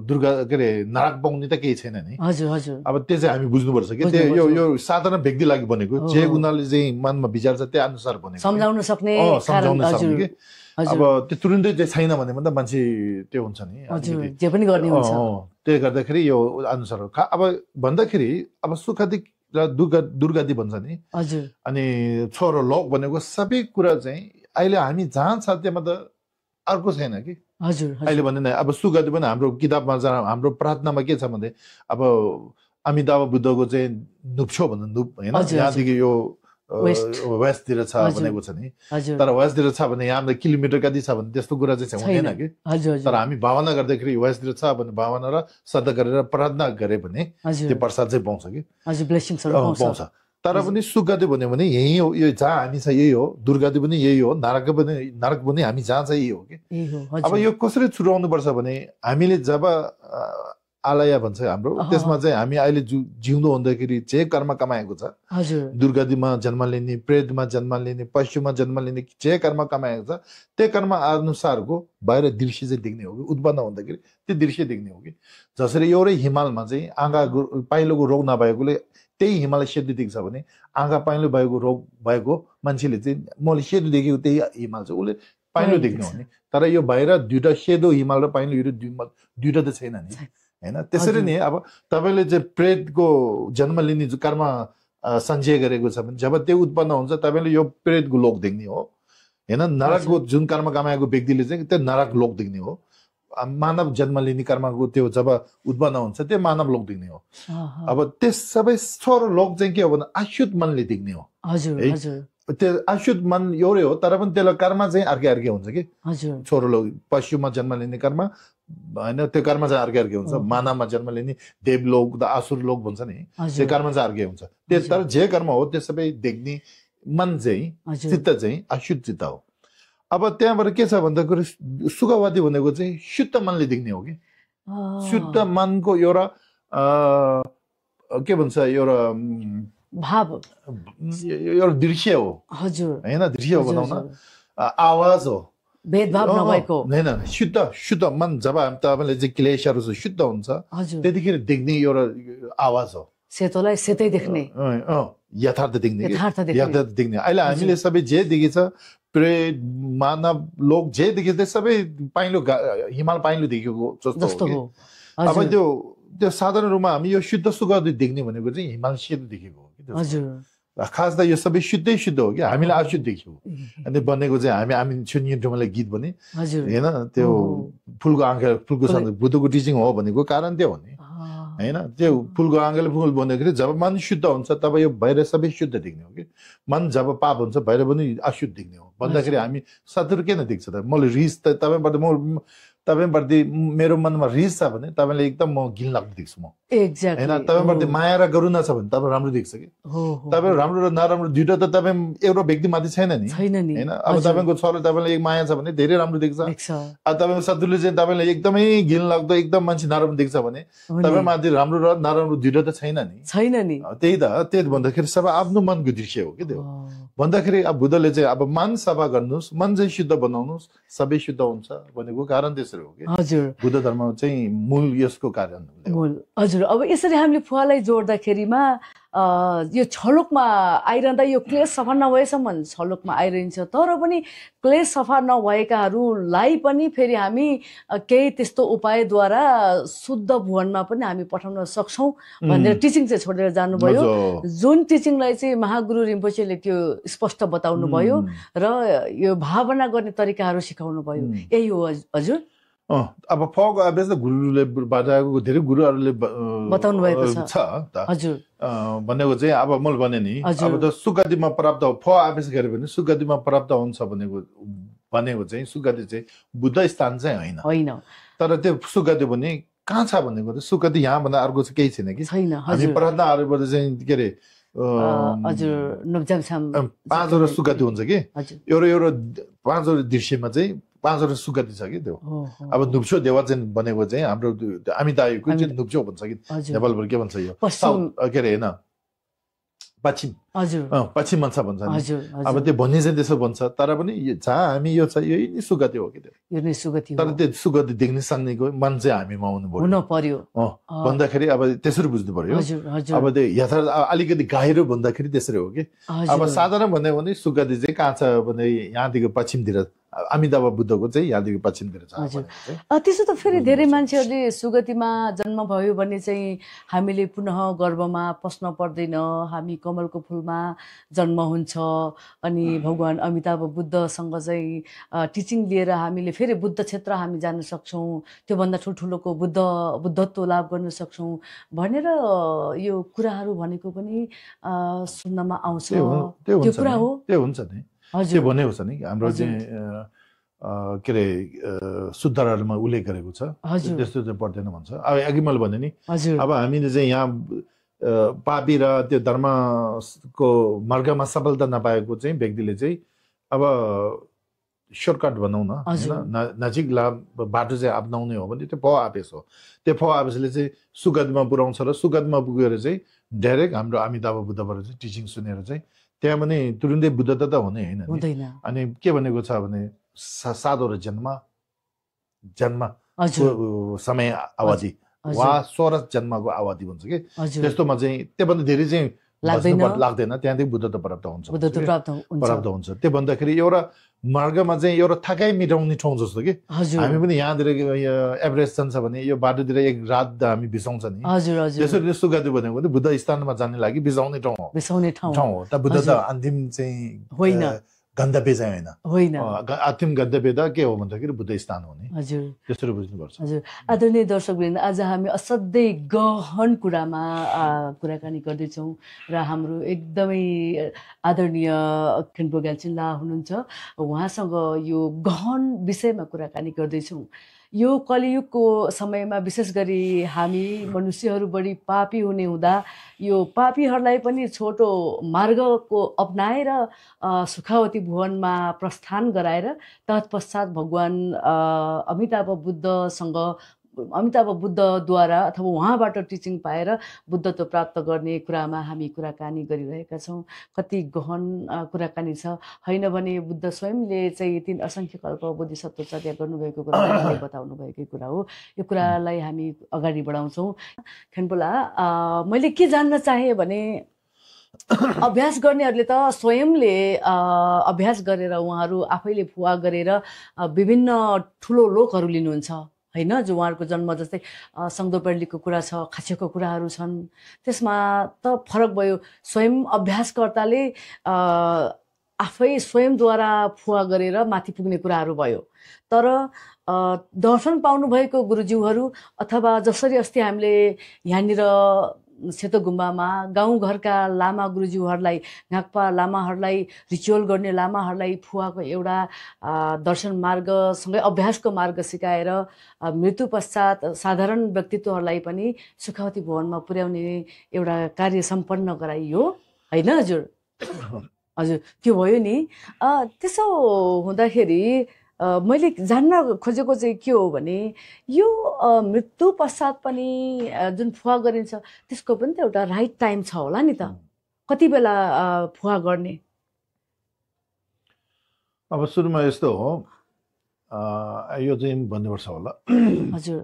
दुर्गा के अरे नरक पाउने त केही छैन नि हजुर हजुर अब त्यो चाहिँ हामी बुझ्नुपर्छ कि त्यो यो साधारण व्यक्ति लागि बनेको जे उनीहरूले चाहिँ मनमा विचार छ त्यही अनुसार बनेको सम्झाउन सक्ने सम्झाउन सक्ने कि अब त्यो तुरुन्तै चाहिँ छैन भने त मान्छे त्यो हुन्छ नि हजुर जे पनि गर्ने हुन्छ त्यसले गर्दाखेरि यो अनुसार हो अब भन्दाखेरि अब सुखदी र दुर्गादी भन्छ नि हजुर अनि छोरो लोक भनेको सबै कुरा चाहिँ अहिले हामी जहाँ छ त्यहाँ त अर्को छैन कि हजुर अहिले भने नि अब सुगति पनि हाम्रो किताबमा हाम्रो प्रार्थनामा के छ भने अब अमिताभ बुद्धको चाहिँ नुप्छो भन्दा नुप होइन यहाँदेखि यो वेस्टतिर छ भनेको छ नि तर वेस्टतिर छ भने यहाँ किलोमिटर कति छ भने त्यस्तो कुरा चाहिँ हुँदैन कि तर हामी भावना गर्दाखेरि वेस्टतिर छ भने भावना र श्रद्धा गरेर प्रार्थना गरे भने त्यो प्रसाद चाहिँ पाउँछ कि पाउँछ तर पनि सुगति भन्यो भने यही हो यो जहाँ हामी छ यही हो दुर्गादी पनि यही हो नरक पनि हामी जहाँ छ यही हो कि अब यो कसरी छुट्याउनु पर्छ भने हामीले जब आलय भन्छ हाम्रो त्यसमा चाहिँ हामी अहिले जिउँदो हुँदाखेरि जे कर्म कमाएको छ दुर्गादीमा जन्म लिने प्रेतमा जन्म लिने पशुमा जन्म लिने जे कर्म कमाएको छ त्यो कर्म अनुसारको बाहिर दृश्य चाहिँ देख्ने हो कि उत्पन्न हुँदाखेरि त्यो दृश्य देख्ने हो कि जसरी एउटै हिमालमा चाहिँ आँखा पाइलोको रोग नभएकोले त्यही हिमालय सेतो देख्छ भने आँखा पाइलो भएको रोग भएको मान्छेले चाहिँ मैले सेतो देखेको त्यही हिमाल छ उसले पाइलो देख्ने हो नि तर यो बाहिर दुईटा सेतो हिमाल र पाइलो दुईटा त छैन नि हैन त्यसरी नै अब तपाईले चाहिँ प्रेतको जन्म लिने कर्म सञ्चय गरेको छ भने जब त्यो उत्पन्न हुन्छ तपाईले यो प्रेतको लोक देख्ने हो हैन नरकको जुन कर्म कमाएको व्यक्तिले चाहिँ त्यो नरक लोक देख्ने हो मानव जन्म लिने कर्मको त्यो जब उत्पन्न हुन्छ त्यो मानव लोक देख्ने हो अब त्यस सबै छोरो लोक चाहिँ के हो भने अशुद्ध मनले देख्ने हो त्यो अशुद्ध मन एउटै हो तर पनि त्यसलाई कर्म चाहिँ अर्कै अर्कै हुन्छ कि छोरो लोक पशुमा जन्म लिने कर्म होइन त्यो कर्म चाहिँ अर्कै अर्कै हुन्छ मानवमा जन्म लिने देवलोक असुर लोक भन्छ नि त्यो कर्म चाहिँ अर्कै हुन्छ त्यो तर जे कर्म हो त्यो सबै देख्ने मन चाहिँ चित्त चाहिँ अशुद्ध चित्त हो अब त्यहाँबाट के छ भन्दाखेरि सुखवादी भनेको चाहिँ शुद्ध मनले देख्ने हो कि शुद्ध मनको एउटा के भन्छ एउटा भाव एउटा दृश्य हो होइन दृश्य हो बनाउन आवाज हो भेदभाव नभएको होइन शुद्ध मन जब तपाईँले चाहिँ क्लेशहरू शुद्ध हुन्छ त्यतिखेर देख्ने एउटा आवाज हो सेतोलाई सेतै देख्ने यथार्थ देख्ने अहिले हामीले सबै जे देखेछ प्रेत मानव लोक जे देखेछ सबै पाइलो हिमाल पाइलो देखेको जस्तो हो अब त्यो साधारण रूपमा हामी यो शुद्ध सुख देख्ने भनेको चाहिँ हिमाल सेतो देखेको हो कि खास त यो सबै शुद्धै शुद्ध हो कि हामीलाई अशुद्ध देख्यो अनि बनेको चाहिँ हामी सुनिए डुमलाई गीत भने होइन त्यो फुलको आँखा फुलको बुद्धको टिचिङ हो भनेको कारण त्यो हो नि होइन त्यो फुलको आँखाले फुल बन्दाखेरि जब मन शुद्ध हुन्छ तब यो बाहिर सबै शुद्ध देख्ने हो कि मन जब पाप हुन्छ बाहिर पनि अशुद्ध देख्ने हो भन्दाखेरि हामी शत्रु किन देख्छ त मैले रिस त तपाईँप्रति मेरो मनमा रिस छ भने तपाईँले एकदम म घिन लाग्दो देख्छु म होइन तपाईँप्रति माया र करुणा छ भने तपाईँ राम्रो देख्छ कि तपाईँ राम्रो र नराम्रो दुइटा त तपाईँ एउटा व्यक्तिमाथि छैन नि होइन अब तपाईँको छोरा तपाईँलाई एक माया छ भने धेरै राम्रो देख्छ अब तपाईँको शत्रुले चाहिँ तपाईँलाई एकदमै घिन लाग्दो एकदम मान्छे नराम्रो देख्छ भने तपाईँमाथि राम्रो र नराम्रो दुइटा त छैन नि त्यही त भन्दाखेरि सबै आफ्नो मनको दृश्य हो कि त्यो भन्दाखेरि अब बुद्धले चाहिँ अब मन सफा गर्नुहोस् मन चाहिँ शुद्ध बनाउनुहोस् सबै शुद्ध हुन्छ भनेको कारण त्यसरी हो कि बुद्ध धर्म चाहिँ मूल यसको कारण हजुर अब यसरी हामीले फुवालाई जोड्दाखेरिमा यो छलोकमा आइरहँदा यो क्लेश सफा नभएसम्म छलोकमा आइरहन्छ तर पनि क्लेश सफा नभएकाहरूलाई पनि फेरि हामी केही त्यस्तो उपायद्वारा शुद्ध भुवनमा पनि हामी पठाउन सक्छौँ भनेर टिचिङ चाहिँ छोडेर जानुभयो जुन टिचिङलाई चाहिँ महागुरु रिम्पोचेले त्यो स्पष्ट बताउनु भयो र यो भावना गर्ने तरिकाहरू सिकाउनु भयो यही हो हजुर अब फको अभ्यास त गुरुले बताएको धेरै गुरुहरूले बताउनु भएको छ हजुर भनेको चाहिँ अब मैले भने नि अब त सुगतिमा प्राप्त फ अभ्यास गरे भने सुगतिमा प्राप्त हुन्छ भनेको चाहिँ सुगति चाहिँ बुद्ध स्थान चाहिँ होइन तर त्यो सुगति भने कहाँ छ भनेको त सुगति यहाँ भन्दा अर्को चाहिँ केही छैन कि हामी प्रार्थनाहरूबाट चाहिँ के अरे पाँचवटा सुगति हुन्छ कि एउटा पाँचवटा दृश्यमा चाहिँ पाँचवटा सुगति छ कि त्यो अब नुप्छो देवा चाहिँ भनेको चाहिँ हाम्रो अमिताभको चाहिँ नुप्छो भन्छ कि नेपालबाट के भन्छ यो के अरे होइन पश्चिम हजुर पश्चिम भन्छ नि हजुर अब त्यो भन्ने चाहिँ त्यसो भन्छ तर पनि जहाँ हामी यो छ यही नि सुगति हो कि त्यो यो नै सुगति तर त्यो सुगति देख्ने सक्नेको मन चाहिँ हामीमा आउनु हुन पर्यो भन्दाखेरि अब त्यसरी बुझ्नु पर्यो हजुर हजुर अब त्यो यथार्थ अलिकति गाहिरो भन्दाखेरि त्यसरी हो कि अब साधारण भन्यो भने सुगति चाहिँ कहाँ छ भने यहाँदेखि पश्चिमतिर अमिताभ बुद्धको चाहिँ यहाँदेखि पश्चिमतिर छ त्यसो त फेरि धेरै मान्छेहरूले सुगतिमा जन्म भयो भने चाहिँ हामीले पुनः गर्भमा पस्न पर्दैन हामी कमलको फुलमा जन्म हुन्छ अनि भगवान अमिताभ बुद्धसँग चाहिँ टिचिङ लिएर हामीले फेरि बुद्ध क्षेत्र हामी जान सक्छौँ त्योभन्दा ठुल्ठुलोको बुद्धत्व लाभ गर्न सक्छौँ भनेर यो कुराहरू भनेको पनि सुन्नमा आउँछ त्यो कुरा हो त्यो हुन्छ नि त्यो भनेको छ नि हाम्रो चाहिँ के अरे शुद्धहरूले उल्लेख गरेको छ त्यस्तो चाहिँ पर्दैन भन्छ अब अघि मैले भने नि अब हामीले चाहिँ यहाँ पापी र त्यो धर्मको मार्गमा सफलता नपाएको चाहिँ व्यक्तिले चाहिँ अब सर्टकट भनौँ न होइन नजिक बाटो चाहिँ अप्नाउने हो भने त्यो आवेश हो त्यो आवेशले चाहिँ सुगतिमा पुर्याउँछ र सुगतिमा पुगेर चाहिँ डाइरेक्ट हाम्रो अमिताभ बुद्धबाट चाहिँ टिचिङ सुनेर चाहिँ त्यहाँ पनि तुरुन्तै बुद्धता त हुने होइन अनि के भनेको छ भने 7 जन्म समय अवधि वा 16 जन्मको अवधि भन्छ कि त्यस्तोमा चाहिँ त्योभन्दा धेरै चाहिँ लाग्दैन त्यहाँदेखि बुद्धत्व प्राप्त हुन्छ त्यो भन्दाखेरि एउटा मार्गमा चाहिँ एउटा थकाइ मिटाउने ठाउँ जस्तो कि हामी पनि यहाँतिर एभरेज जान्छ भने यो बाटोतिर एक रात हामी बिसाउँछ नि त्यसरी सुगति भनेको बुद्ध स्थानमा जाने लागि बिसाउने ठाउँ हो त बुद्ध त अन्तिम चाहिँ होइन गन्तव्य चाहिँ होइन अन्तिम गन्तव्य त के हो भन्दाखेरि बुद्ध स्थान हो नि हजुर त्यसरी बुझ्नुपर्छ हजुर आदरणीय दर्शकवृन्द आज हामी असाध्यै गहन कुरामा कुराकानी गर्दैछौँ र हाम्रो एकदमै आदरणीय खेन्पो ग्याल्छिन ला हुनुहुन्छ उहाँसँग यो गहन विषयमा कुराकानी गर्दैछौँ यो कलियुगको समयमा विशेष गरी हामी मनुष्यहरू बढी पापी हुने हुँदा यो पापीहरूलाई पनि छोटो मार्गको अपनाएर सुखावती भुवनमा प्रस्थान गराएर तत्पश्चात भगवान अमिताभ बुद्धद्वारा अथवा उहाँबाट टिचिङ पाएर बुद्धत्व प्राप्त गर्ने कुरामा हामी कुराकानी गरिरहेका छौँ कति गहन कुराकानी छ होइन भने बुद्ध स्वयंले चाहिँ 3 असङ्ख्य कल्प बोधिसत्वचर्या गर्नुभएको कुरा बताउनु भएकै कुरा हो यो कुरालाई हामी अगाडि बढाउँछौँ खेन्पोला मैले के जान्न चाहेँ भने अभ्यास गर्नेहरूले त स्वयंले अभ्यास गरेर उहाँहरू आफैले फुवा गरेर विभिन्न ठुलो लोकहरू लिनुहुन्छ होइन जो उहाँहरूको जन्म जस्तै सङ्गदोपेडलीको कुरा छ खाँचेको कुराहरू छन् त्यसमा त फरक भयो स्वयं अभ्यासकर्ताले आफै स्वयंद्वारा फुवा गरेर माथि पुग्ने कुराहरू भयो तर दर्शन पाउनुभएको गुरुज्यूहरू अथवा जसरी अस्ति हामीले यहाँनिर सेतो गुम्बामा गाउँघरका लामा गुरुज्यूहरूलाई घाक्पा लामाहरूलाई रिचुअल गर्ने लामाहरूलाई फुवाको एउटा दर्शन मार्गसँगै अभ्यासको मार्ग सिकाएर मृत्यु पश्चात साधारण व्यक्तित्वहरूलाई पनि सुखावती भवनमा पुर्याउने एउटा कार्य सम्पन्न गराइयो होइन हजुर हजुर त्यो भयो नि त्यसो हुँदाखेरि मैले जान्न खोजेको चाहिँ के हो भने यो मृत्यु पश्चात पनि जुन फुवा गरिन्छ त्यसको पनि त एउटा राइट टाइम छ होला नि त कति बेला फुवा गर्ने अब सुरुमा यस्तो हो यो चाहिँ भन्नुपर्छ होला हजुर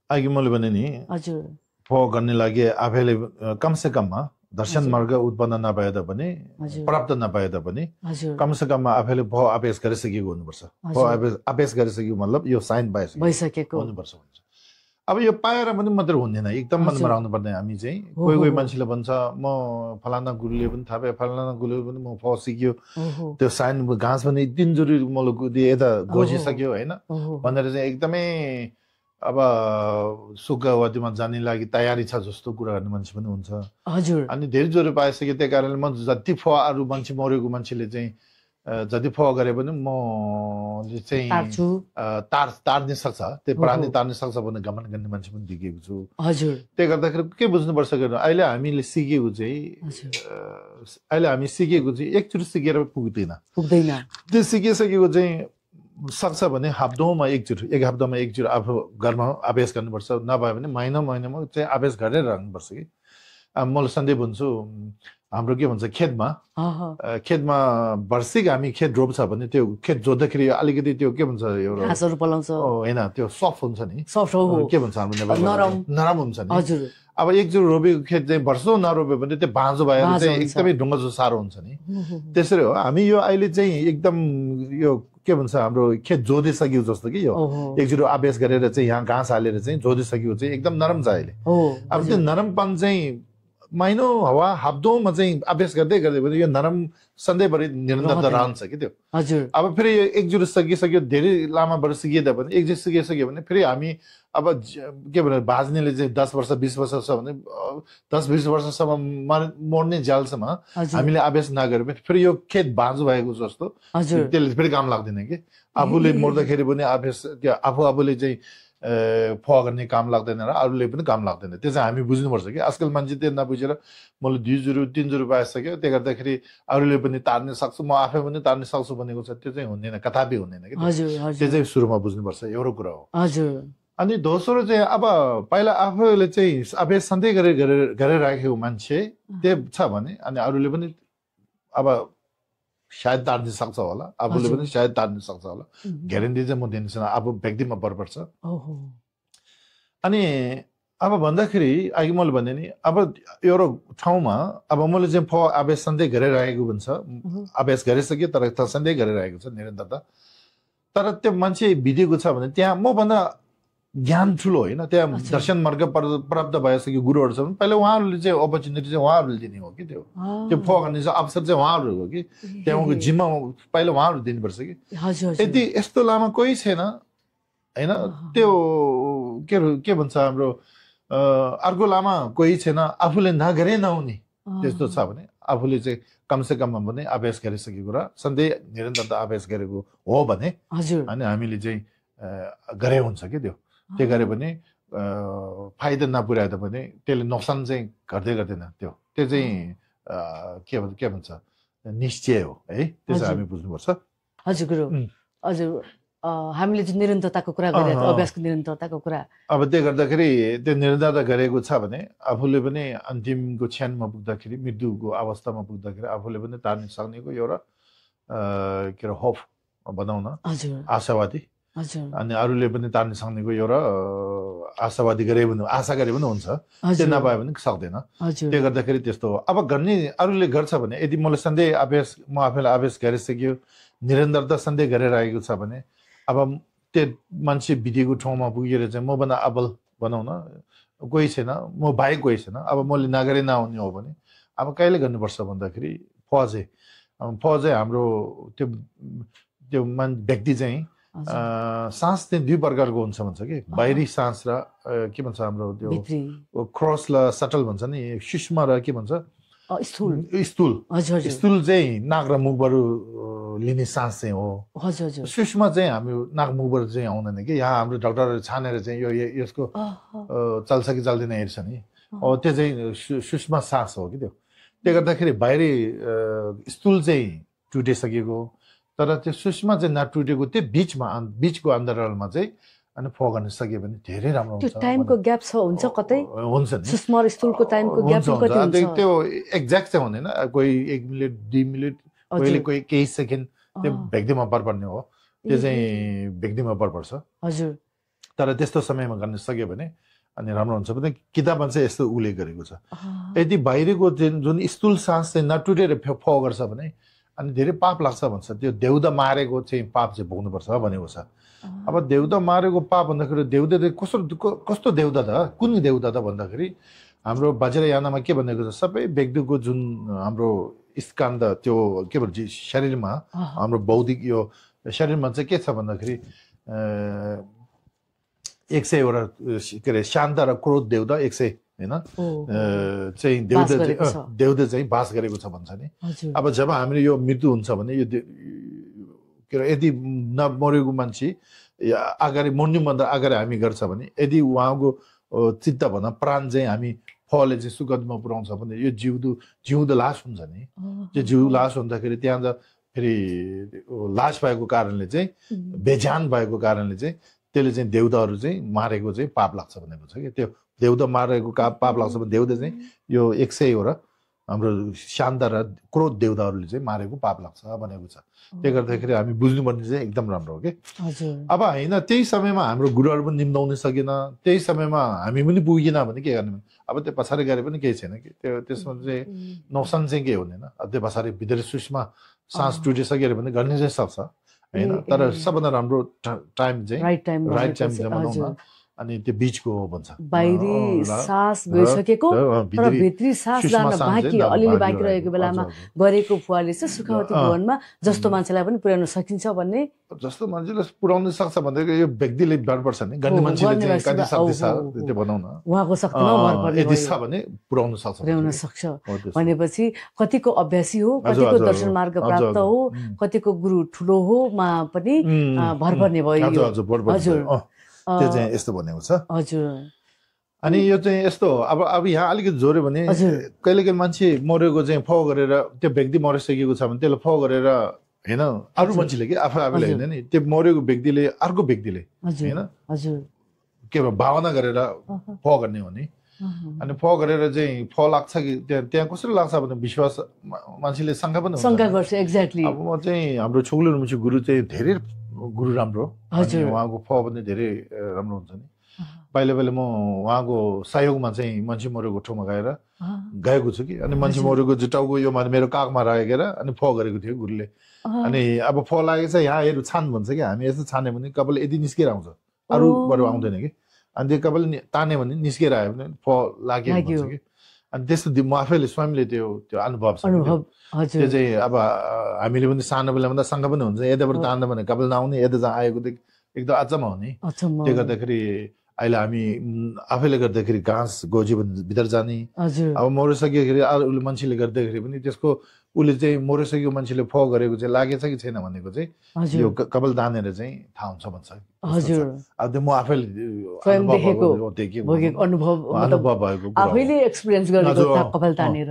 अघि मैले भने नि हजुर फुवा गर्ने लागि आफैले कमसे कममा दर्शन मार्ग उत्पन्न नभए तापनि प्राप्त नभए तापनि कमसे कम आफैले भ आवेश गरिसकेको हुनुपर्छ आवेश गरिसकेको मतलब यो साइन भइसकेको हुनुपर्छ भन्छ अब यो पाएर पनि मात्र हुँदैन एकदम मनमा राख्नु पर्ने हामी चाहिँ कोही मान्छेले भन्छ म फलाना गुरुले पनि थाहा पाएँ फलाना गुरुले पनि म फ सिक्यो त्यो साइन घाँस पनि दिन जरुरी मलाई यता घोषिसक्यो होइन भनेर चाहिँ एकदमै अब सुखवतीमा जाने लागि तयारी छ जस्तो कुरा गर्ने मान्छे पनि हुन्छ हजुर अनि धेरै जोरो पाइसके त्यही कारणले म जति अरू मान्छे मरेको मान्छेले चाहिँ जति गरे पनि म चाहिँ तार्ने सक्छ त्यो प्राणी तार्ने सक्छ भन्ने घमण्ड गर्ने मान्छे पनि देखेको छु हजुर त्यही गर्दाखेरि के बुझ्नुपर्छ अहिले हामीले सिकेको चाहिँ एकचोटि सिकेर पुग्दैन त्यो सिकिसकेको चाहिँ सक्छ भने एक हप्तामा एकचोटि आफू घरमा अभ्यास गर्नुपर्छ नभए भने महिनामा चाहिँ अभ्यास गरेर राख्नुपर्छ कि मैले सधैँ भन्छु हाम्रो के भन्छ खेतमा खेतमा वार्षिक हामी खेत रोप्छ भने त्यो खेत जोत्दाखेरि अलिकति त्यो के भन्छ एउटा घाँसहरू पलाउँछ होइन त्यो सफ्ट हुन्छ नि सफ्ट हो के भन्छ हाम्रो नेपालमा नरम हुन्छ नि हजुर अब एकचोटि रोपेको खेत चाहिँ वर्षौँ नरोप्यो भने त्यो बाँझो भएर चाहिँ एकदमै ढुङ्गा जस्तो साह्रो हुन्छ नि त्यसरी हो हामी यो अहिले चाहिँ एकदम यो के भन्छ हाम्रो खेत जोतिसक्यो जस्तो कि यो एकचोटि अभ्यास गरेर चाहिँ यहाँ घाँस हालेर चाहिँ जोतिसक्यो चाहिँ एकदम नरम छ अहिले अब त्यो नरमपन चाहिँ महिनौ हावा हप्तौँमा चाहिँ अभ्यास गर्दै गर्दै भने यो नरम सधैँभरि निरन्तरता रहन्छ कि त्यो हजुर अब फेरि एकचोटि सकिसक्यो धेरै लामो वर्ष सिकिँदा भने एकचोटि सिकिसक्यो भने फेरि हामी अब के भने भाज्नेले चाहिँ 10 वर्ष 20 वर्ष छ भने 10-20 वर्षसम्म मर्ने जालसम्म हामीले अभ्यास नगरे पनि फेरि यो खेत बाँझो भएको जस्तो त्यसले फेरि काम लाग्दैन कि आफूले मर्दाखेरि पनि अभ्यास त्यो आफूले चाहिँ फुवा गर्ने काम लाग्दैन र अरूले पनि काम लाग्दैन त्यो चाहिँ हामी बुझ्नुपर्छ कि आजकल मान्छे त्यो नबुझेर मैले 2-3 पाइसक्यो त्यो गर्दाखेरि अरूले पनि तार्न सक्छु म आफै पनि तार्न सक्छु भनेको छ त्यो चाहिँ हुँदैन कदापि हुँदैन कि त्यो चाहिँ सुरुमा बुझ्नुपर्छ एउटा कुरा हो अनि दोस्रो चाहिँ अब पहिला आफूले चाहिँ अभ्यास सधैँ गरेर राखेको मान्छे त्यो छ भने अनि अरूले पनि अब सायद तार्न सक्छ होला आफूले पनि सायद तार्न सक्छ होला ग्यारेन्टी चाहिँ म दिनु छैन अब व्यक्तिमा भर पर्छ अनि अब भन्दाखेरि अघि मैले भने नि अब एउटा ठाउँमा अब मैले चाहिँ अभ्यास सधैँ गरिरहेको हुन्छ अभ्यास गरिसक्यो तर सधैँ गरिरहेको छ निरन्तरता तर त्यो मान्छे बितेको छ भने त्यहाँ मभन्दा ज्ञान ठुलो होइन त्यहाँ दर्शन मार्ग प्राप्त भइसक्यो गुरुहरू छ भने पहिला उहाँहरूले चाहिँ अपर्च्युनिटी चाहिँ उहाँहरूले दिने हो कि त्यो फो गर्ने चाहिँ अवसर चाहिँ उहाँहरू हो कि त्यहाँको जिम्मा पहिला उहाँहरू दिनुपर्छ कि यदि यस्तो लामो कोही छैन होइन त्यो के भन्छ हाम्रो अर्को लामा कोही छैन आफूले नगरे नहुने त्यस्तो छ भने आफूले चाहिँ कमसे कममा पनि अभ्यास गरिसकेको र सधैँ निरन्तरता अभ्यास गरेको हो भने अनि हामीले चाहिँ गरे हुन्छ कि त्यो गरे भने फाइदा नपुर्याए पनि त्यसले नोक्सान चाहिँ घट्दै गर्दैन त्यो चाहिँ के भन्छ निश्चय हो है त्यो चाहिँ हामी बुझ्नुपर्छ हजुर गुरु हजुर हामीले चाहिँ निरन्तरताको कुरा गरेको अभ्यासको निरन्तरताको कुरा अब त्यो गर्दाखेरि त्यो निरन्तरता गरेको छ भने आफूले पनि अन्तिमको क्षणमा पुग्दाखेरि मृत्युको अवस्थामा पुग्दाखेरि आफूले पनि तार्न सक्नेको एउटा के अरे होप बनाउन आशावादी अनि अरूले पनि तार्न सक्नेको एउटा आशावादी गरे पनि आशा गरे पनि हुन्छ त्यो नपाए पनि सक्दैन त्यो गर्दाखेरि त्यस्तो हो अब गर्ने अरूले गर्छ भने यदि मैले सधैँ अभ्यास म आफैलाई अभ्यास गरिसक्यो निरन्तरता सधैँ गरिरहेको छ भने अब त्यो मान्छे बितेको ठाउँमा पुगेर चाहिँ मभन्दा अब्बल बनाउन कोही छैन म बाहेक कोही छैन अब मैले नगरे नहुने हो भने अब कहिले गर्नुपर्छ भन्दाखेरि फौज चाहिँ हाम्रो त्यो व्यक्ति चाहिँ सास चाहिँ दुई प्रकारको हुन्छ भन्छ कि बाहिरी सास र के भन्छ हाम्रो त्यो क्रस र सटल भन्छ नि सूक्ष्म र के भन्छ स्थूल चाहिँ नाक र मुखबाट लिने सास चाहिँ हो सूक्ष्म चाहिँ हामी नाक मुखबाट चाहिँ आउँदैन कि यहाँ हाम्रो डाक्टरहरू छानेर चाहिँ यसको चल्छ कि चल्दैन हेर्छ नि त्यो चाहिँ सूक्ष्म सास हो कि त्यो गर्दाखेरि बाहिरी स्थूल चाहिँ टुटिसकेको तर त्यो सूक्ष्म चाहिँ नटुटेको त्यो बिचको अन्तरालमा चाहिँ अनि फो गर्न सक्यो भने धेरै राम्रो हुन्छ टाइमको ग्याप छ हुन्छ कतै हुन्छ नि सूक्ष्म र स्थूलको टाइमको ग्याप कति हुन्छ त्यो एक्ज्याक्ट चाहिँ हुँदैन कोही 1 मिनेट 2 मिनेट कोहीले कोही केही सेकेन्ड त्यो व्यक्तिमा भर पर्ने हो त्यो चाहिँ व्यक्तिमा भर पर्छ हजुर तर त्यस्तो समयमा गर्न सक्यो भने अनि राम्रो हुन्छ भने किताबमा चाहिँ यस्तो उल्लेख गरेको छ यदि बाहिरको जुन स्थूल सास चाहिँ नटुटेर फो गर्छ भने अनि धेरै पाप लाग्छ भन्छ त्यो देउदा मारेको चाहिँ पाप चाहिँ भोग्नुपर्छ भनेको छ अब देउदा मारेको पाप भन्दाखेरि देउदा कस्तो देउदा त कुन देउदा त भन्दाखेरि हाम्रो वज्रयानमा के भनेको छ सबै व्यक्तिको जुन हाम्रो स्कन्द त्यो के भन्छ शरीरमा हाम्रो बौद्धिक यो शरीरमा चाहिँ के छ भन्दाखेरि 100 वटा के अरे शान्त र क्रोध देउदा 100 हैन चाहिँ देउदा चाहिँ बास गरेको छ भन्छ नि अब जब हामीले यो मृत्यु हुन्छ भने यो के अरे यदि नमरेको मान्छे अगाडि मर्नुभन्दा अगाडि हामी गर्छ भने यदि उहाँको चित्त भन्दा प्राण चाहिँ हामी फलले चाहिँ सुगन्धमा पुर्याउँछ भने यो जिउँदो लास हुन्छ नि त्यो जिउ लास हुँदाखेरि त्यहाँ फेरि लास भएको कारणले चाहिँ बेजान भएको कारणले चाहिँ त्यसले चाहिँ देउताहरू चाहिँ मारेको चाहिँ पाप लाग्छ भनेको छ कि त्यो देउता मारेको पाप लाग्छ भने देउता चाहिँ यो 100 हो र हाम्रो शान्त र क्रोध देउताहरूले चाहिँ मारेको पाप लाग्छ भनेको छ। त्यही गर्दाखेरि हामी बुझ्नुपर्ने चाहिँ एकदम राम्रो हो कि। अब होइन त्यही समयमा हाम्रो गुरुहरू पनि निम्ताउन सकेन, त्यही समयमा हामी पनि पुगेन भने के गर्ने? अब त्यो पछाडि गरे पनि केही छैन कि, त्यो त्यसमा चाहिँ नोक्सान चाहिँ केही हुँदैन। त्यो पछाडि भित्र सुषमा सास टुटिसक्यो भने गर्ने चाहिँ सक्छ होइन, तर सबभन्दा राम्रो टाइम चाहिँ राइट टाइम बनाउन, अनि त्यो बीचको हो भन्छ। बाहिरी सास गइसकेको तर भित्री सास जान बाँकी अलिअलि बाँकी रहेको बेलामा गरेको फुवाले चाहिँ सुखावती भवनमा जस्तो मान्छेलाई पनि पुर्याउन सकिन्छ भन्ने। जस्तो मान्छेले पुर्याउन सक्छ भनेको यो व्यक्तिले भर पर्छ नि, गर्ने मान्छेले चाहिँ कति शक्ति छ त्यो बनाउन, उहाँको शक्तिमा भर पर्छ। यदि छ भने पुर्याउन सक्छ भनेपछि कतिको अभ्यासी हो, कतिको दर्शन मार्ग प्राप्त हो, कतिको गुरु ठुलो हो मा पनि भर पर्ने भयो। हजुर त्यो चाहिँ यस्तो भनेको छ। हजुर अनि यो चाहिँ यस्तो अब यहाँ अलिकति जोड्यो भने कहिले कहिले मान्छे मरेको चाहिँ फो गरेर त्यो व्यक्ति मरिसकेको छ भने त्यसलाई फो गरेर होइन अरू मान्छेले कि आफूले होइन नि, त्यो मरेको व्यक्तिले अर्को व्यक्तिले होइन के भावना गरेर फो गर्ने हो नि। अनि फो गरेर चाहिँ फो लाग्छ कि त्यहाँ कसरी लाग्छ भने विश्वास मान्छेले शङ्का पनि गर्छ। एक्ज्याक्टली। अब म चाहिँ हाम्रो छोगलु मुछि गुरु चाहिँ धेरै गुरु राम्रो, उहाँको फो पनि धेरै राम्रो हुन्छ नि। पहिले म उहाँको सहयोगमा चाहिँ मान्छे मरेको ठाउँमा गएको छु कि, अनि मान्छे मरेको टाउको यो मेरो काखमा राखेर अनि फो गरेको थियो गुरुले। अनि अब फो लागेको छ यहाँ हेर्नु छान भन्छ कि, हामी यस्तो छान्यो भने कपाल यदि निस्केर आउँछ, अरूबाट आउँदैन कि। अनि त्यो कपाल तान्यो भने निस्केर आयो भने फो लाग्यो भन्छ कि। अनि त्यस्तो म आफैले स्वयंले त्यो अनुभव छ। त्यो चाहिँ अब हामीले पनि सानो बेलामा त शङ्का पनि हुन्छ, यताबाट तान्दा भने कपाल नआउने, यता जहाँ आएको त एकदम अचम्म हो नि। त्यो गर्दाखेरि अहिले हामी आफैले गर्दाखेरि घाँस गोजी भित्र जाने, अब मरिसकेखेरि उसले मान्छेले गर्दाखेरि पनि त्यसको उसले चाहिँ मरिसकेको मान्छेले फो गरेको चाहिँ लागेछ कि छैन भनेको चाहिँ यो कपाल तानेर चाहिँ थाहा हुन्छ भन्छ। हजुर अब त्यो म आफैले अनुभव भएको आफैले एक्सपिरियन्स गरेको कपाल तानेर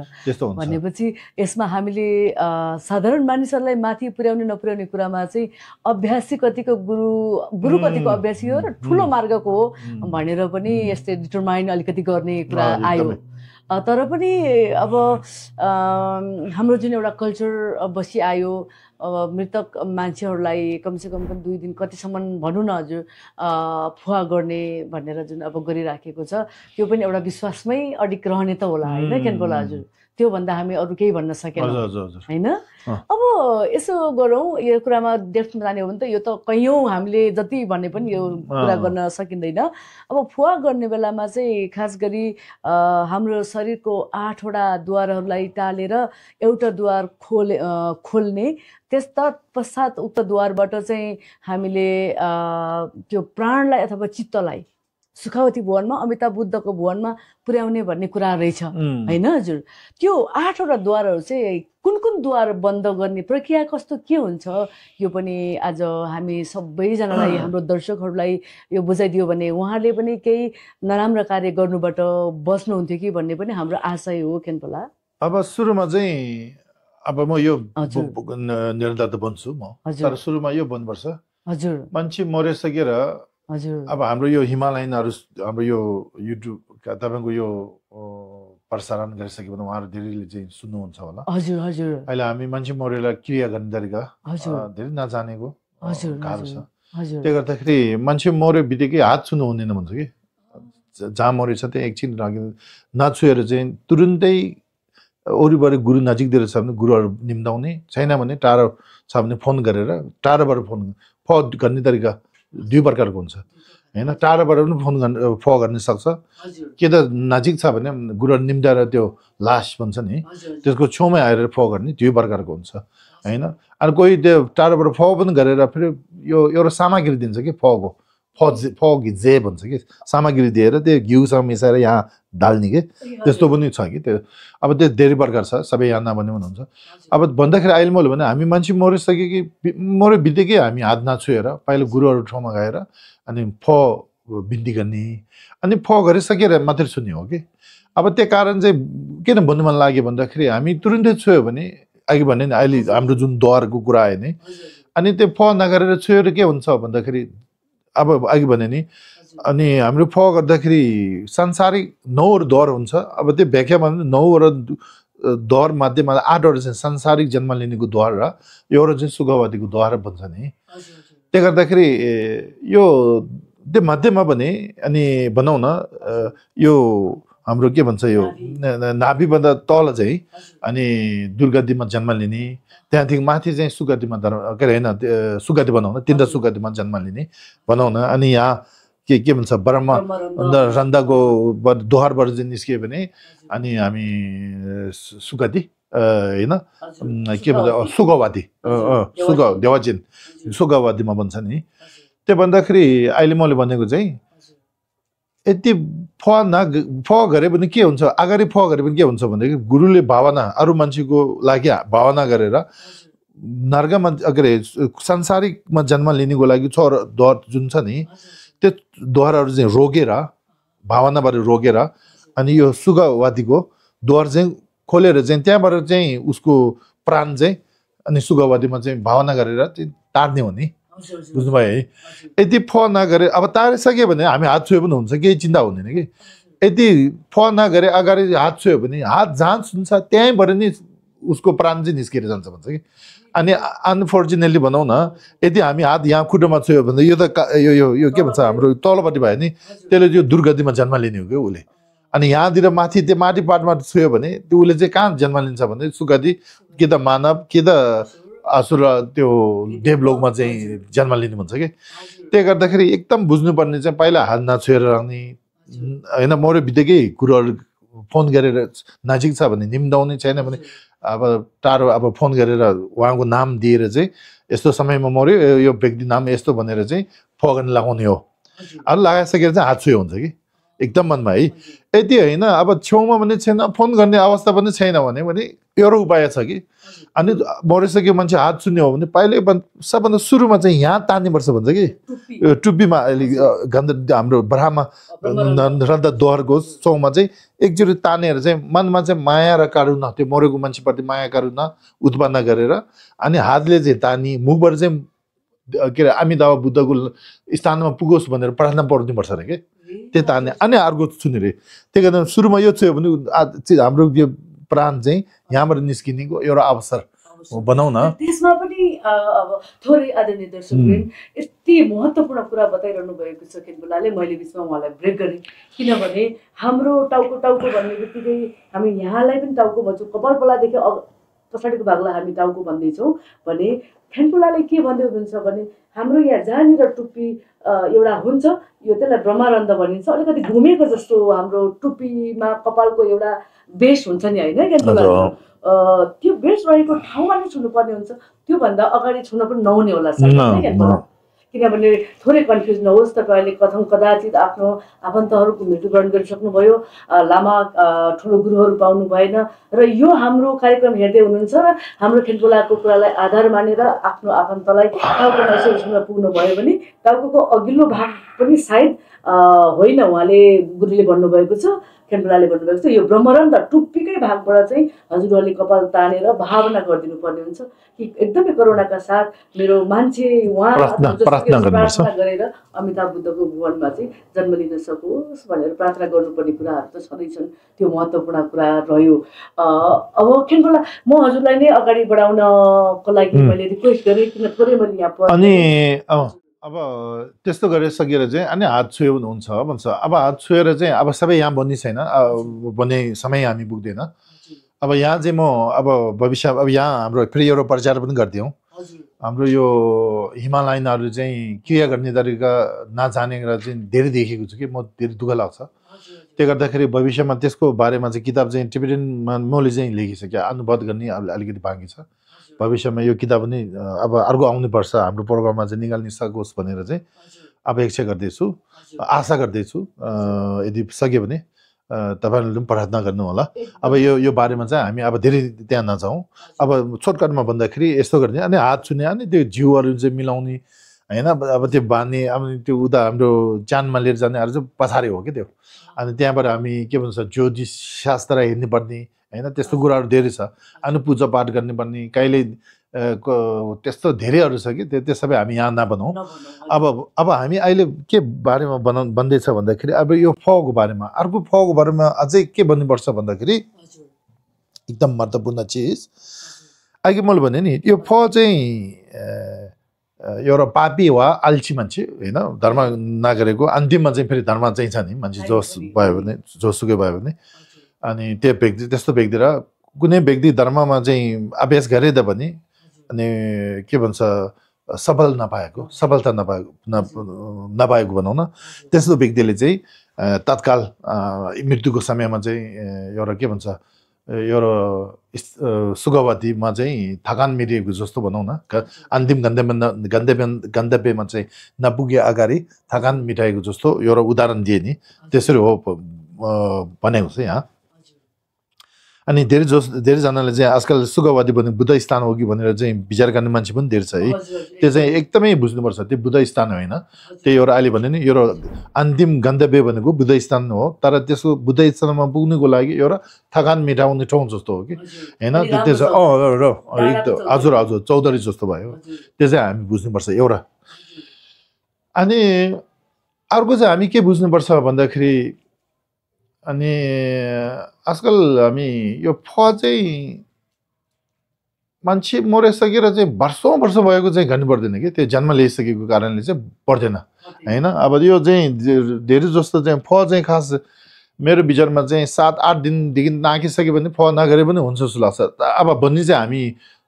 भनेपछि यसमा हामीले साधारण मानिसहरूलाई माथि पुर्याउने नपुर्याउने कुरामा चाहिँ अभ्यासी कतिको गुरु कतिको अभ्यासी हो र ठुलो मार्गको हो भनेर पनि यस्तै डिटरमाइन अलिकति गर्ने कुरा आयो। तर पनि अब हाम्रो जुन एउटा कल्चर बसिआयो, मृतक मान्छेहरूलाई कमसेकम पनि 2 दिन कतिसम्म भनौँ न हजुर फुवा गर्ने भनेर जुन अब गरिराखेको छ, त्यो पनि एउटा विश्वासमै अडिक रहने त होला होइन केनपोला हजुर? त्योभन्दा हामी अरू केही भन्न सकेनौँ होइन। अब यसो गरौँ, यो कुरामा डेप्थमा जाने हो भने त यो त कैयौँ हामीले जति भन्ने पनि यो कुरा गर्न सकिँदैन। अब फुवा गर्ने बेलामा चाहिँ खास गरी हाम्रो शरीरको 8 वटा द्वारहरूलाई टालेर एउटा द्वार खोल्ने, त्यस तत्पश्चात उक्त द्वारबाट चाहिँ हामीले त्यो प्राणलाई अथवा चित्तलाई सुखावती भवनमा अमिताभ बुद्धको भवनमा पुर्याउने भन्ने कुरा रहेछ होइन हजुर? त्यो 8 वटा द्वारहरू चाहिँ कुन कुन द्वार बन्द गर्ने प्रक्रिया कस्तो के हुन्छ, यो पनि आज हामी सबैजनालाई हाम्रो दर्शकहरूलाई यो बुझाइदियो भने उहाँहरूले पनि केही नराम्रो कार्य गर्नुबाट बस्नुहुन्थ्यो कि भन्ने पनि हाम्रो आशय हो केनपोला। अब सुरुमा चाहिँ अब म यो निरन्तर त बन्छु म, तर सुरुमा यो बन्नुपर्छ हजुर मान्छे मरिसकेर हजुर। अब हाम्रो यो हिमालयनहरू हाम्रो यो युट्युब तपाईँको यो प्रसारण गरिसक्यो भने उहाँहरू धेरैले चाहिँ सुन्नुहुन्छ होला। हजुर हजुर। अहिले हामी मान्छे मरेर क्रिया गर्ने तरिका धेरै नजानेको गाह्रो छ। त्यो गर्दाखेरि मान्छे मर्यो बित्तिकै हात छुनु हुँदैन भन्छ कि, जहाँ मरेछ त्यहाँ एकछिन नछुएर चाहिँ तुरुन्तै वरिपरि गुरु नजिकतिर छ भने गुरुहरू निम्ताउने, छैन भने टाढो छ भने फोन गरेर टाढोबाट फो गर्ने तरिका 2 प्रकारको हुन्छ होइन। टाढोबाट पनि फो गर्न सक्छ, के त नजिक छ भने गुरुहरू निम्ताएर त्यो लास भन्छ नि त्यसको छेउमै आएर फो गर्ने 2 प्रकारको हुन्छ होइन। अनि कोही त्यो टाढोबाट फो पनि गरेर फेरि यो एउटा सामग्री दिन्छ कि फो जे भन्छ कि, सामग्री दिएर त्यो घिउसँग मिसाएर यहाँ डाल्ने कि त्यस्तो पनि छ कि। त्यो अब त्यो धेरै प्रकार छ, सबै यहाँ नभने पनि हुन्छ। अब भन्दाखेरि अहिले मैले भने हामी मान्छे मर्यो बित्तिकै हामी हात नछुएर पहिला गुरुहरू ठाउँमा गएर अनि फो बिन्ती गर्ने, अनि फो गरिसकेर मात्रै सुन्ने हो कि। अब त्यो कारण चाहिँ किन भन्नु मन लाग्यो भन्दाखेरि हामी तुरुन्तै छुयो भने अघि भने नि अहिले हाम्रो जुन द्वारको कुरा आयो नि, अनि त्यो फो नगरेर छुएर के हुन्छ भन्दाखेरि अब अघि भने नि अनि हाम्रो फ गर्दाखेरि सांसारिक 9 द्वार हुन्छ अब त्यो व्याख्यामा 9 द्वार मध्येमा 8 चाहिँ सांसारिक जन्म लिनेको द्वार र एउटा चाहिँ सुखवादीको द्वार भन्छ नि त्यही गर्दाखेरि यो त्यो मध्यमा भने अनि भनौँ न यो हाम्रो के भन्छ यो नाभिभन्दा तल चाहिँ अनि दुर्गतिमा जन्म लिने त्यहाँदेखि माथि चाहिँ सुगतिमा के अरे होइन सुगति भनौँ न तिनवटा सुगतिमा जन्म लिने भनौँ न अनि यहाँ के भन्छ ब्रह्म रन्दाको दोहारबाट चाहिँ निस्कियो भने अनि हामी सुगति होइन के भन्छ सुगवादी सुग देवाजिन सुगवादीमा भन्छ नि त्यो भन्दाखेरि अहिले मैले भनेको चाहिँ यति फ गरे पनि के हुन्छ अगाडि फ गरे पनि के हुन्छ भनेदेखि गुरुले भावना अरू मान्छेको लागि भावना गरेर नर्कमा के अरे सांसारिकमा जन्म लिनेको लागि छ द्वार जुन छ नि त्यो द्वारहरू चाहिँ रोकेर भावनाबाट रोकेर अनि यो सुगवादीको द्वार चाहिँ खोलेर चाहिँ त्यहाँबाट चाहिँ उसको प्राण चाहिँ अनि सुगवादीमा चाहिँ भावना गरेर चाहिँ तार्ने हो नि बुझ्नुभयो है यदि फ नगरे अब तारिसक्यो भने हामी हात छुयो पनि हुन्छ केही चिन्ता हुँदैन कि यदि फ नगरे अगाडि हात छुयो भने हात जहाँ छुन्छ त्यहीँबाट नि उसको प्राण चाहिँ निस्केर जान्छ भन्छ कि अनि अनफोर्चुनेटली भनौँ न यदि हामी हात यहाँ खुट्टोमा छुयो भने यो त यो के भन्छ हाम्रो तलपट्टि भयो नि त्यसले त्यो दुर्गतिमा जन्म लिने हो क्या उसले अनि यहाँतिर माथि त्यो माथि पाटमा छुयो भने त्यो उसले चाहिँ कहाँ जन्म लिन्छ भने सुगति कि त मानव कि त असुर त्यो देवलोकमा चाहिँ जन्म लिनु भन्छ कि त्यही गर्दाखेरि एकदम बुझ्नुपर्ने चाहिँ पहिला हात नछुएर राख्ने होइन मर्यो बित्तिकै कुरोहरू फोन गरेर नजिक छ भने निम्दाउने छैन भने अब टाढो अब फोन गरेर उहाँको नाम दिएर चाहिँ यस्तो समयमा मर्यो यो व्यक्ति नाम यस्तो भनेर चाहिँ फगन लगाउने हो अरू लगाइसकेर चाहिँ हात छुयो हुन्छ कि एकदम मनमा है यति होइन अब छेउमा पनि छैन फोन गर्ने अवस्था पनि छैन भने एउटा उपाय छ कि अनि मरिसक्यो मान्छे हात छुन्ने हो भने पहिले सबभन्दा सुरुमा चाहिँ यहाँ तान्नुपर्छ भन्छ कि टुप्पीमा अहिले गन्ध हाम्रो ब्राह्मा रन्द द्वारको चौमा चाहिँ एकचोटि तानेर चाहिँ मनमा चाहिँ माया र कारुणा त्यो मरेको मान्छेप्रति माया कारुणा उत्पन्न गरेर अनि हातले चाहिँ तानी मुखबाट चाहिँ के अरे अमिताभ बुद्धको स्थानमा पुगोस् भनेर प्रार्थना पढ्नुपर्छ अरे के त्यो तान्ने अनि अर्को छुने रे त्यही कारण सुरुमा यो छुयो भने हाम्रो यो प्राण चाहिँ यहाँबाट निस्किनेको एउटा अवसर बनाउन त्यसमा पनि अब थोरै आदरणीय दर्शकवृन्द यति महत्त्वपूर्ण कुरा बताइरहनु भएको छ केतबुलाले मैले बिचमा उहाँलाई ब्रेक गरेँ किनभने हाम्रो टाउको भन्ने बित्तिकै हामी यहाँलाई पनि टाउको भन्छौँ कपालपलादेखि पछाडिको भागलाई हामी टाउको भन्दैछौँ भने खेनपुलाले के भन्दै हुनुहुन्छ भने हाम्रो यहाँ जहाँनिर टुप्पी एउटा हुन्छ यो त्यसलाई ब्रह्मानन्द भनिन्छ अलिकति घुमेको जस्तो हाम्रो टुप्पीमा कपालको एउटा बेस हुन्छ नि होइन खेनपुला त्यो बेस रहेको ठाउँमा नै छुनुपर्ने हुन्छ त्योभन्दा अगाडि छुन पनि नहुने होला खेनपुला किनभने थोरै कन्फ्युज नहोस् तपाईँले कथम कदाचित आफ्नो आफन्तहरूको मृत्युवरण गरिसक्नुभयो लामा ठुलो गुरुहरू पाउनु भएन र यो हाम्रो कार्यक्रम हेर्दै हुनुहुन्छ र हाम्रो खेनपुलाको कुरालाई आधार मानेर आफ्नो आफन्तलाई टाउकोमा यसो छुन पुग्नुभयो भने टाउको अघिल्लो भाग पनि सायद होइन उहाँले गुरुले भन्नुभएको छ खेनपुलाले भन्नुभएको छ यो ब्रह्मरन्ध टुप्पीकै भागबाट चाहिँ हजुरहरूले कपाल तानेर भावना गरिदिनु पर्ने हुन्छ कि एकदमै करुणाका साथ मेरो मान्छे उहाँ प्रार्थना गरेर अमिताभ बुद्धको भुवनमा चाहिँ जन्म लिन सकोस् भनेर प्रार्थना गर्नुपर्ने कुराहरू त छँदैछन् त्यो महत्त्वपूर्ण कुरा रह्यो अब खेनपुला म हजुरलाई नै अगाडि बढाउनको लागि मैले रिक्वेस्ट गरेँ किन थोरै मैले यहाँ अनि अब त्यस्तो गरिसकेर चाहिँ अनि हात छुयो भने हुन्छ भन्छ अब हात छुएर चाहिँ अब सबै यहाँ बन्ने छैन बन्ने समय हामी पुग्दैन अब यहाँ चाहिँ म अब भविष्य अब यहाँ हाम्रो फेरि एउटा प्रचार पनि गरिदिउँ हाम्रो यो हिमालयनहरू चाहिँ क्रिया गर्ने तरिका नजानेर चाहिँ धेरै देखेको छु कि म धेरै दुःख लाग्छ त्यो गर्दाखेरि भविष्यमा त्यसको बारेमा चाहिँ किताब चाहिँ टिबेटनमा मैले चाहिँ लेखिसकेँ अनुवाद गर्ने अलिकति बाँकी छ भविष्यमा यो किताब पनि अब अर्को आउनुपर्छ हाम्रो प्रोग्राममा चाहिँ निकाल्न सकोस् भनेर चाहिँ अपेक्षा गर्दैछु आशा गर्दैछु यदि सक्यो भने तपाईँहरूले पनि प्रार्थना गर्नु होला अब यो बारेमा चाहिँ हामी अब धेरै त्यहाँ नजाउँ अब सर्टकटमा भन्दाखेरि यस्तो गर्ने अनि हात छुने अनि त्यो जिउहरू चाहिँ मिलाउने होइन अब त्यो बाँध्ने अब त्यो उता हाम्रो चानमा लिएर जानेहरू चाहिँ पछाडि हो कि त्यो अनि त्यहाँबाट हामी के भन्छ ज्योतिष शास्त्र हेर्नुपर्ने होइन त्यस्तो कुराहरू धेरै छ अनि पूजापाठ गर्नुपर्ने कहिले त्यस्तो धेरैहरू छ कि त्यो सबै हामी यहाँ नबनाउँ। अब हामी अहिले के बारेमा बन्दैछ भन्दाखेरि अब यो फको बारेमा, अर्को फको बारेमा अझै के भन्नुपर्छ भन्दाखेरि एकदम महत्त्वपूर्ण चिज अघि मैले भने नि, यो फ चाहिँ एउटा पापी वा आल्छी मान्छे होइन, धर्म नगरेको अन्तिममा चाहिँ फेरि धर्म चाहिँ छ नि मान्छे जोस भयो भने, जोसुकै भयो भने, अनि त्यो व्यक्ति त्यस्तो व्यक्ति र कुनै व्यक्ति धर्ममा चाहिँ अभ्यास गरे तापनि अनि के भन्छ सफलता नपाएको भनौँ न, त्यस्तो व्यक्तिले चाहिँ तत्काल मृत्युको समयमा चाहिँ एउटा के भन्छ एउटा सुगवतीमा चाहिँ थकान मिरिएको जस्तो भनौँ न, अन्तिम गन्तव्यमा चाहिँ नपुगे अगाडि थकान मिटाएको जस्तो एउटा उदाहरण दिए नि, त्यसरी हो भनेको छ यहाँ। अनि धेरैजनाले चाहिँ आजकल सुगवादी भन्ने बुद्ध स्थान हो कि भनेर चाहिँ विचार गर्ने मान्छे पनि धेरै छ है। त्यो चाहिँ एकदमै बुझ्नुपर्छ, त्यो बुद्ध स्थान होइन, त्यो एउटा अहिले भने नि एउटा अन्तिम गन्तव्य भनेको बुद्ध स्थान हो, तर त्यसको बुद्ध स्थानमा पुग्नुको लागि एउटा थकान मेटाउने ठाउँ जस्तो हो कि होइन। त्यो हजुर चौधरी जस्तो भयो, त्यो चाहिँ हामी बुझ्नुपर्छ एउटा। अनि अर्को चाहिँ हामी के बुझ्नुपर्छ भन्दाखेरि, अनि आजकल हामी यो फ चाहिँ मान्छे मरिसकेर चाहिँ वर्षौँ वर्ष भएको चाहिँ गर्नु पर्दैन कि, त्यो जन्म लिइसकेको कारणले चाहिँ पर्दैन होइन। अब यो चाहिँ धेरै जस्तो चाहिँ फ चाहिँ खास मेरो विचारमा चाहिँ 7-8 दिनदेखि नाकिसक्यो भने फ नगरे पनि हुन्छ जस्तो लाग्छ। अब भन्ने चाहिँ हामी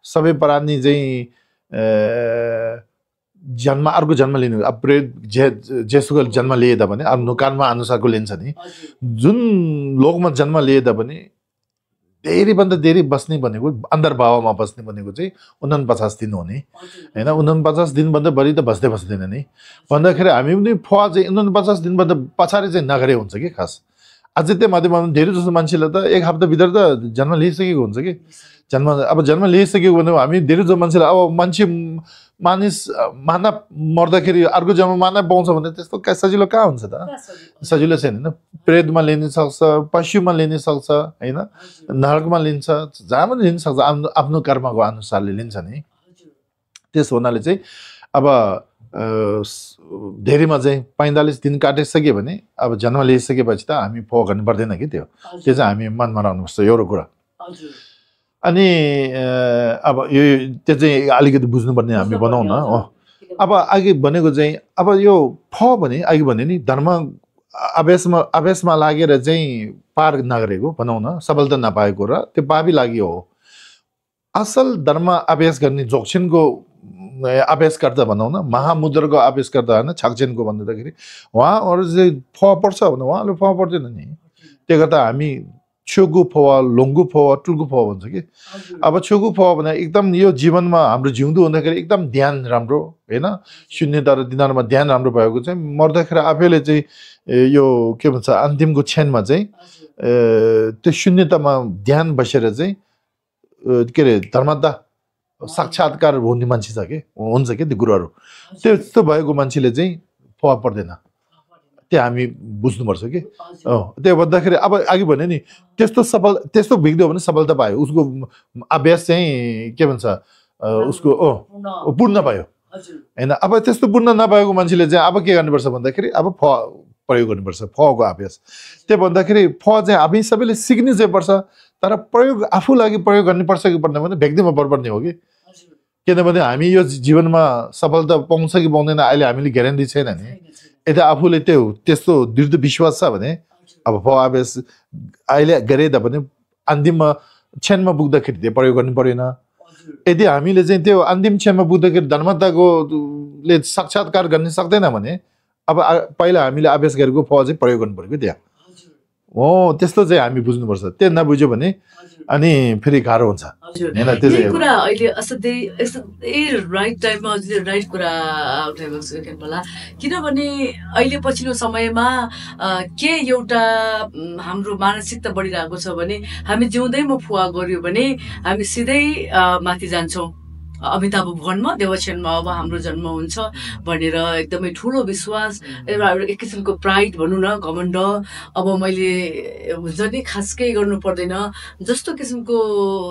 सबै प्राणी चाहिँ अर्को जन्म लिनु, अब जेसुकै जन्म लिए तापनि अब नुकानमा अनुसारको लिन्छ नि, जुन लोकमा जन्म लिए तापनि धेरैभन्दा धेरै बस्ने भनेको अन्तर्भावमा बस्ने भनेको चाहिँ 49 दिन हो नि होइन। 49 दिनभन्दा बढी त बस्दैन नि भन्दाखेरि हामी पनि फ चाहिँ 49 दिनभन्दा पछाडि चाहिँ नगरे हुन्छ कि खास। अझै त्यो माध्यममा धेरै जस्तो मान्छेले त 1 हप्ताभित्र त जन्म लिइसकेको हुन्छ कि। अब जन्म लिइसकेको भने हामी धेरै जस्तो मान्छेलाई अब मानिस मानव मर्दाखेरि अर्को जन्म मानव पाउँछ भने त्यस्तो सजिलो कहाँ हुन्छ त, सजिलो छैन होइन। प्रेतमा लिन सक्छ, पशुमा लिन सक्छ होइन, नरकमा लिन्छ, जहाँ पनि लिन सक्छ, आफ्नो कर्मको अनुसारले लिन्छ नि। त्यस हुनाले चाहिँ अब धेरैमा चाहिँ 45 दिन काटिसक्यो भने अब जन्म लिइसकेपछि त हामी फ गर्नु पर्दैन कि, त्यो चाहिँ हामी मनमा राख्नुपर्छ एउटा कुरा। अनि अब यो त्यो चाहिँ अलिकति बुझ्नुपर्ने हामी बनाउँ न हो। अब अघि भनेको चाहिँ अब यो फ भने अघि भने नि धर्म अभ्यासमा लागेर चाहिँ पार नगरेको भनौँ न, सफलता नपाएको र त्यो पापी लाग्यो हो। असल धर्म अभ्यास गर्ने जोक्सिनको अभ्यासकर्ता भनौँ न, महामुद्रको अभ्यासकर्ता होइन, छाक्चेनको भन्दाखेरि उहाँहरू चाहिँ फ पर्छ भने उहाँले फ पर्दैन नि। त्यो गर्दा हामी छुगु फ, लोङ्गु फ, टुल्गु फ भन्छ कि। अब छुगु फ भने एकदम यो जीवनमा हाम्रो जिउँदो हुँदाखेरि एकदम ध्यान राम्रो होइन, शून्यता र दिनारमा ध्यान राम्रो भएको चाहिँ मर्दाखेरि आफैले चाहिँ यो के भन्छ अन्तिमको क्षणमा चाहिँ त्यो शून्यतामा ध्यान बसेर चाहिँ के अरे धर्मता साक्षात्कार हुने मान्छे छ कि, हुन्छ कि त्यो गुरुहरू। त्यस्तो भएको मान्छेले चाहिँ फ पर्दैन, त्यो हामी बुझ्नुपर्छ कि। त्यो भन्दाखेरि अब अघि भने नि त्यस्तो व्यक्ति हो भने सफलता पायो, उसको अभ्यास चाहिँ के भन्छ उसको पूर्ण भयो होइन। अब त्यस्तो पूर्ण नभएको मान्छेले चाहिँ अब के गर्नुपर्छ भन्दाखेरि अब फ प्रयोग गर्नुपर्छ, फको अभ्यास। त्यो भन्दाखेरि फ चाहिँ हामी सबैले सिक्नु चाहिँ पर्छ, तर प्रयोग आफू लागि प्रयोग गर्नुपर्छ कि पर्दैन भने व्यक्तिमा पर्ने हो कि। किनभने हामी यो जीवनमा सफलता पाउँछ कि पाउँदैन अहिले हामीले ग्यारेन्टी छैन नि। यता आफूले त्यस्तो दृढ विश्वास छ भने अब फ अभ्यास अहिले गरे तापनि अन्तिममा क्षणमा पुग्दाखेरि त्यो प्रयोग गर्नु परेन। यदि हामीले चाहिँ त्यो अन्तिम क्षणमा पुग्दाखेरि धर्मताले साक्षात्कार गर्न सक्दैन भने अब पहिला हामीले अभ्यास गरेको फ चाहिँ प्रयोग गर्नु पर्यो त्यहाँ हो। त्यस्तो चाहिँ हामी बुझ्नुपर्छ, त्यो नबुझ्यो भने अनि फेरि गाह्रो हुन्छ हैन। त्यो कुरा अहिले असाध्यै राइट टाइममा हजुरले राइट कुरा उठाएको छु केनपाला। किनभने अहिले पछिल्लो समयमा के एउटा हाम्रो मानसिकता बढिरहेको छ भने हामी जिउँदैमा फुवा गर्यो भने हामी सिधै माथि जान्छौँ अमिताभ भवनमा देवक्षनमा अब हाम्रो जन्म हुन्छ भनेर एकदमै ठुलो विश्वास एउटा एक किसिमको प्राइड भनौँ न, घमण्ड। अब मैले हुन्छ नि खास केही गर्नु पर्दैन जस्तो किसिमको